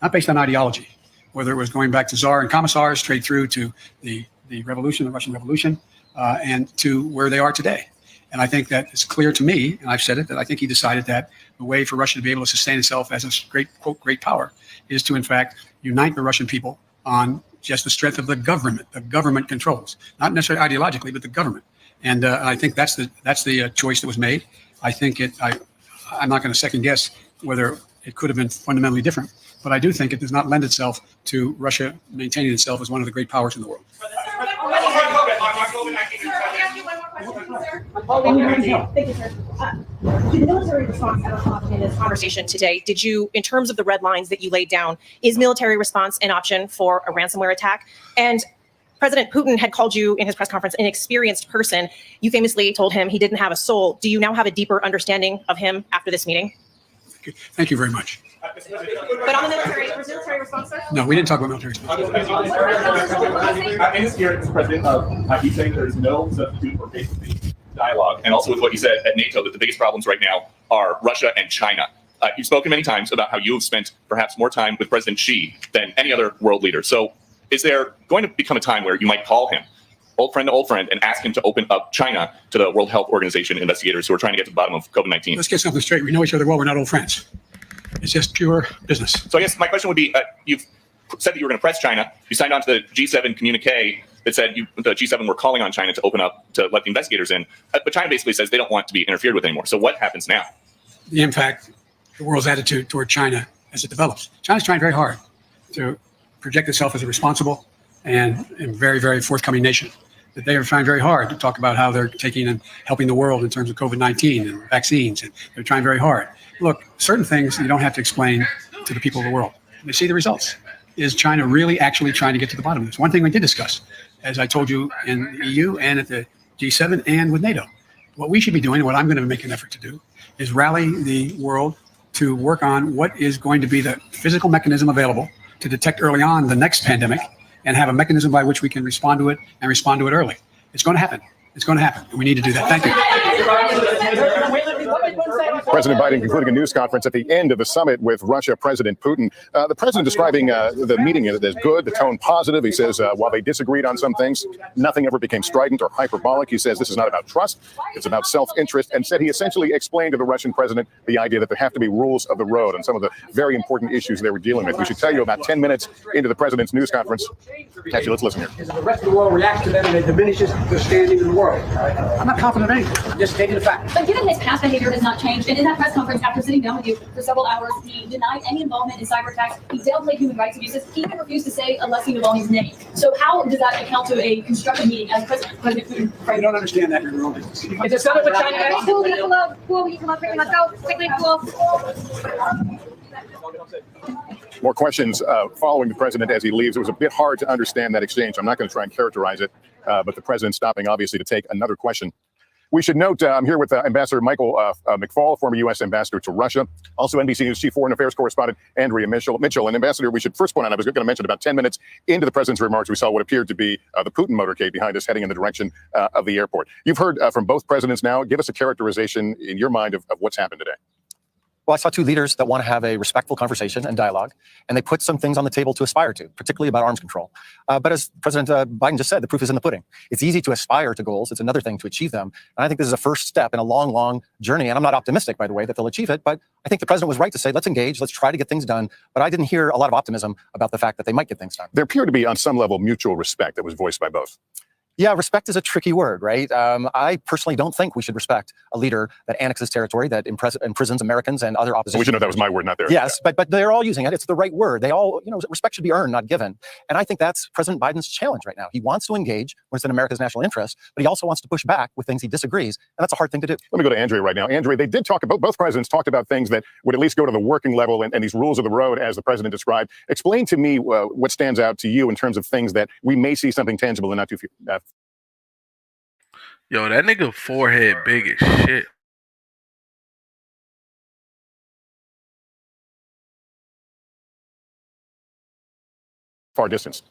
not based on ideology, whether it was going back to Tsar and commissars straight through to the revolution, the Russian Revolution, and to where they are today. And I think that it's clear to me, and I've said it, that I think he decided that the way for Russia to be able to sustain itself as a great, quote, great power is to, in fact, unite the Russian people on just the strength of the government controls, not necessarily ideologically, but the government. And I think that's the choice that was made. I think I'm not going to second guess whether it could have been fundamentally different, but I do think it does not lend itself to Russia maintaining itself as one of the great powers in the world. Thank you, sir. The military response at an option in this conversation today. Did you, in terms of the red lines that you laid down, is military response an option for a ransomware attack? And President Putin had called you in his press conference an experienced person. You famously told him he didn't have a soul. Do you now have a deeper understanding of him after this meeting? Thank you very much. But on the military response, sir? No, we didn't talk about military response. In this hearing, Mr. President, he's saying there is no substitute for face-to-face dialogue, and also with what he said at NATO, that the biggest problems right now are Russia and China. You've spoken many times about how you have spent perhaps more time with President Xi than any other world leader. So is there going to become a time where you might call him old friend to old friend and ask him to open up China to the World Health Organization investigators who are trying to get to the bottom of COVID-19? Let's get something straight. We know each other well. We're not old friends. It's just pure business. So I guess my question would be, you've said that you were going to press China. You signed on to the G7 communique that said the G7 were calling on China to open up, to let the investigators in. But China basically says they don't want to be interfered with anymore. So what happens now? In fact, the world's attitude toward China as it develops. China's trying very hard to project itself as a responsible and very, very forthcoming nation. That they are trying very hard to talk about how they're taking and helping the world in terms of COVID-19 and vaccines. And they're trying very hard. Look, certain things you don't have to explain to the people of the world. They see the results. Is China really actually trying to get to the bottom of this? One thing we did discuss, as I told you in the EU and at the G7 and with NATO, what we should be doing, what I'm going to make an effort to do, is rally the world to work on what is going to be the physical mechanism available to detect early on the next pandemic and have a mechanism by which we can respond to it and respond to it early. It's going to happen. It's going to happen. And we need to do that. Thank you. President Biden concluding a news conference at the end of the summit with Russia President Putin. The president describing the meeting as good, the tone positive. He says while they disagreed on some things, nothing ever became strident or hyperbolic. He says this is not about trust. It's about self-interest, and said he essentially explained to the Russian president the idea that there have to be rules of the road on some of the very important issues they were dealing with. We should tell you about 10 minutes into the president's news conference. Actually, let's listen here. The rest of the world reacts to them and it diminishes their standing in the world. I'm not confident of anything. I'm just stating the fact. But given his past behavior has not changed, and in that press conference, after sitting down with you for several hours, he denied any involvement in cyber attacks. He downplayed human rights abuses. He even refused to say Alexei Navalny's name. So how does that account to a constructive meeting as President Putin? I don't understand that, you're wrong. Is it something with China? Cool, you come up, let's go. Quickly, cool. More questions following the president as he leaves. It was a bit hard to understand that exchange. I'm not going to try and characterize it, but the president stopping, obviously, to take another question. We should note, I'm here with Ambassador Michael McFaul, former U.S. ambassador to Russia, also NBC News chief foreign affairs correspondent Andrea Mitchell. And Ambassador, we should first point out, I was going to mention about 10 minutes into the president's remarks, we saw what appeared to be the Putin motorcade behind us heading in the direction of the airport. You've heard from both presidents now. Give us a characterization in your mind of what's happened today. Well, I saw two leaders that want to have a respectful conversation and dialogue, and they put some things on the table to aspire to, particularly about arms control. But as President Biden just said, the proof is in the pudding. It's easy to aspire to goals. It's another thing to achieve them. And I think this is a first step in a long, long journey. And I'm not optimistic, by the way, that they'll achieve it. But I think the president was right to say, let's engage, let's try to get things done. But I didn't hear a lot of optimism about the fact that they might get things done. There appeared to be, on some level, mutual respect that was voiced by both. Yeah, respect is a tricky word, right? I personally don't think we should respect a leader that annexes territory, that imprisons Americans and other opposition. We should know that was my word, not theirs. Yes, but they're all using it. It's the right word. They all, respect should be earned, not given. And I think that's President Biden's challenge right now. He wants to engage when it's in America's national interest, but he also wants to push back with things he disagrees, and that's a hard thing to do. Let me go to Andrea right now. Andrea, they did talk about, both presidents talked about things that would at least go to the working level and these rules of the road as the president described. Explain to me what stands out to you in terms of things that we may see something tangible in not too few. Yo, that nigga forehead big as shit. Far distance.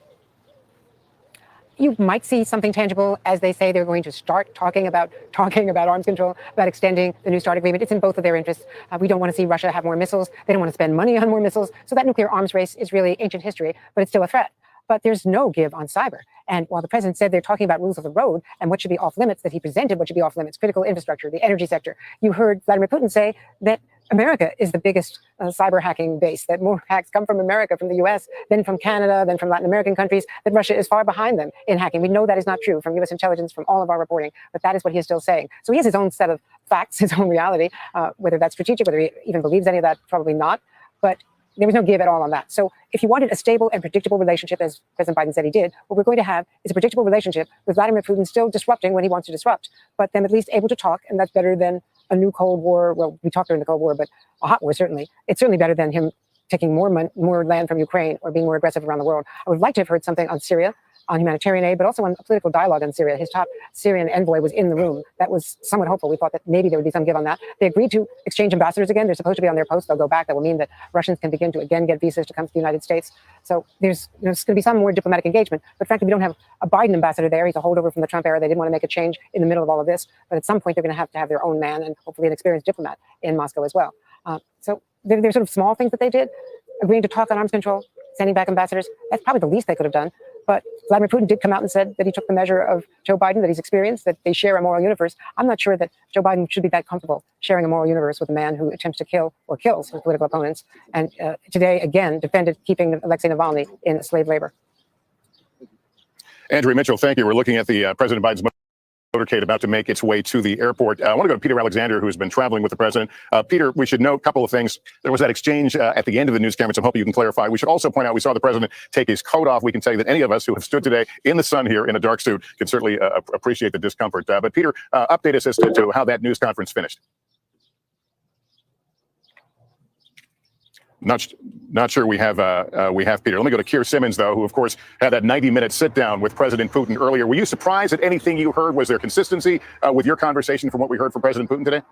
You might see something tangible as they say they're going to start talking about arms control, about extending the New START agreement. It's in both of their interests. We don't want to see Russia have more missiles. They don't want to spend money on more missiles. So that nuclear arms race is really ancient history, but it's still a threat. But there's no give on cyber. And while the president said they're talking about rules of the road and what should be off limits, that he presented what should be off limits, critical infrastructure, the energy sector, you heard Vladimir Putin say that America is the biggest cyber hacking base, that more hacks come from America, from the US, than from Canada, than from Latin American countries, that Russia is far behind them in hacking. We know that is not true from US intelligence, from all of our reporting, but that is what he is still saying. So he has his own set of facts, his own reality, whether that's strategic, whether he even believes any of that, probably not. But there was no give at all on that. So if you wanted a stable and predictable relationship, as President Biden said he did, what we're going to have is a predictable relationship with Vladimir Putin still disrupting when he wants to disrupt, but them at least able to talk, and that's better than a new Cold War. Well, we talked during the Cold War, but a hot war, certainly. It's certainly better than him taking more land from Ukraine or being more aggressive around the world. I would like to have heard something on Syria, on humanitarian aid, but also on a political dialogue on Syria. His top Syrian envoy was in the room. That was somewhat hopeful. We thought that maybe there would be some give on that. They agreed to exchange ambassadors again. They're supposed to be on their post. They'll go back. That will mean that Russians can begin to again get visas to come to the United States. So there's going to be some more diplomatic engagement. But frankly, we don't have a Biden ambassador there. He's a holdover from the Trump era. They didn't want to make a change in the middle of all of this. But at some point, they're going to have their own man and hopefully an experienced diplomat in Moscow as well. So they're sort of small things that they did. Agreeing to talk on arms control, sending back ambassadors. That's probably the least they could have done. But Vladimir Putin did come out and said that he took the measure of Joe Biden, that he's experienced, that they share a moral universe. I'm not sure that Joe Biden should be that comfortable sharing a moral universe with a man who attempts to kill or kills his political opponents. And today, again, defended keeping Alexei Navalny in slave labor. Andrea Mitchell, thank you. We're looking at the President Biden's motorcade about to make its way to the airport. I want to go to Peter Alexander, who's been traveling with the president. Peter, we should note a couple of things. There was that exchange at the end of the news conference. I'm hoping you can clarify. We should also point out we saw the president take his coat off. We can tell you that any of us who have stood today in the sun here in a dark suit can certainly appreciate the discomfort. But Peter, update us as to how that news conference finished. Not sure we have Peter. Let me go to Keir Simmons, though, who, of course, had that 90-minute sit-down with President Putin earlier. Were you surprised at anything you heard? Was there consistency with your conversation from what we heard from President Putin today?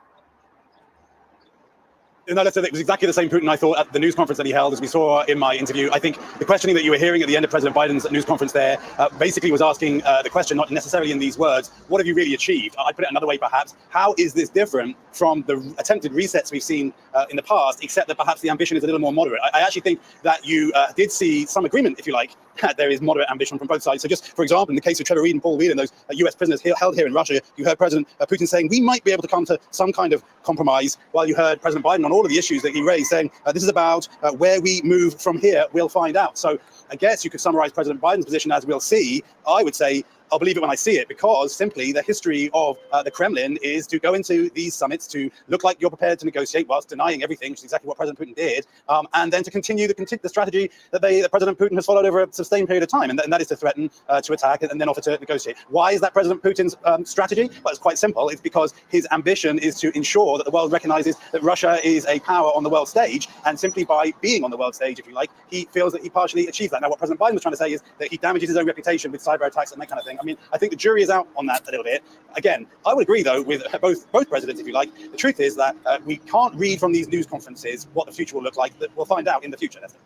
No, let's say it was exactly the same Putin I thought at the news conference that he held, as we saw in my interview. I think the questioning that you were hearing at the end of President Biden's news conference there basically was asking the question, not necessarily in these words, what have you really achieved? I'd put it another way, perhaps. How is this different from the attempted resets we've seen in the past, except that perhaps the ambition is a little more moderate? I actually think that you did see some agreement, if you like, that there is moderate ambition from both sides. So just, for example, in the case of Trevor Reed and Paul Whelan, those US prisoners held here in Russia, you heard President Putin saying, we might be able to come to some kind of compromise, while you heard President Biden on all of the issues that he raised saying, this is about where we move from here, we'll find out. So I guess you could summarize President Biden's position as we'll see. I would say, I'll believe it when I see it, because simply the history of the Kremlin is to go into these summits to look like you're prepared to negotiate whilst denying everything, which is exactly what President Putin did, and then to continue the strategy that President Putin has followed over a sustained period of time, and that is to threaten, to attack, and then offer to negotiate. Why is that President Putin's strategy? Well, it's quite simple. It's because his ambition is to ensure that the world recognizes that Russia is a power on the world stage, and simply by being on the world stage, if you like, he feels that he partially achieves that. Now, what President Biden was trying to say is that he damages his own reputation with cyber attacks and that kind of thing. I mean, I think the jury is out on that a little bit. Again, I would agree, though, with both presidents, if you like. The truth is that we can't read from these news conferences what the future will look like. That we'll find out in the future. That's it.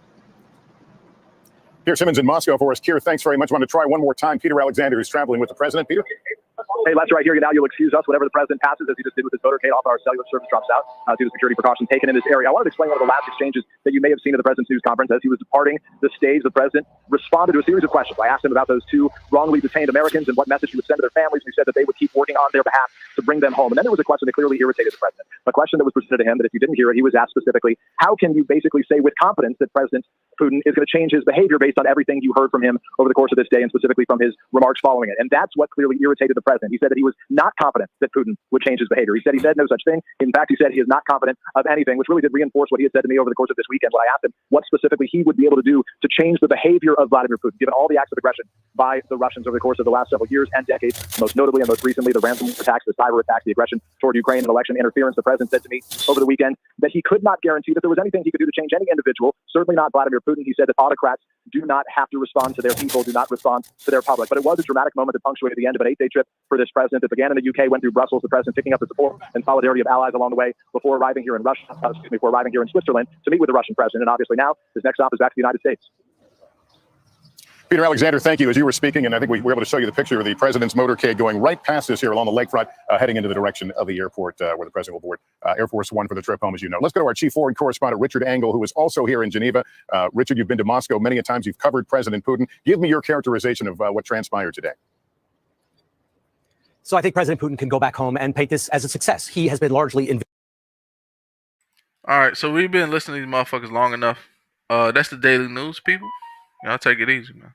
Keir Simmons in Moscow for us. Keir, thanks very much. I want to try one more time. Peter Alexander, who's traveling with the president. Peter? Hey, Lester, I hear you now. You'll excuse us whenever the president passes, as he just did with his motorcade off our cellular service drops out due to security precautions taken in this area. I wanted to explain one of the last exchanges that you may have seen at the president's news conference. As he was departing the stage, the president responded to a series of questions. I asked him about those two wrongly detained Americans and what message he would send to their families. And he said that they would keep working on their behalf to bring them home. And then there was a question that clearly irritated the president. A question that was presented to him that if you didn't hear it, he was asked specifically, how can you basically say with confidence that President Putin is going to change his behavior based on everything you heard from him over the course of this day and specifically from his remarks following it? And that's what clearly irritated the president. He said that he was not confident that Putin would change his behavior. He said no such thing. In fact, he said he is not confident of anything, which really did reinforce what he had said to me over the course of this weekend when I asked him what specifically he would be able to do to change the behavior of Vladimir Putin, given all the acts of aggression by the Russians over the course of the last several years and decades, most notably and most recently the ransomware attacks, the cyber attacks, the aggression toward Ukraine and election interference. The president said to me over the weekend that he could not guarantee that there was anything he could do to change any individual, certainly not Vladimir Putin. He said that autocrats do not have to respond to their people, do not respond to their public. But it was a dramatic moment that punctuated the end of an 8-day trip for this president that began in the UK, went through Brussels, the president picking up the support and solidarity of allies along the way before arriving here in before arriving here in Switzerland to meet with the Russian president. And obviously now his next stop is back to the United States. Peter Alexander, thank you. As you were speaking, and I think we were able to show you the picture of the president's motorcade going right past us here along the lakefront, heading into the direction of the airport where the president will board Air Force One for the trip home, as you know. Let's go to our chief foreign correspondent, Richard Engel, who is also here in Geneva. Richard, you've been to Moscow many a times. You've covered President Putin. Give me your characterization of what transpired today. So I think President Putin can go back home and paint this as a success. He has been largely All right, so we've been listening to these motherfuckers long enough. That's the daily news, people. Y'all take it easy, man.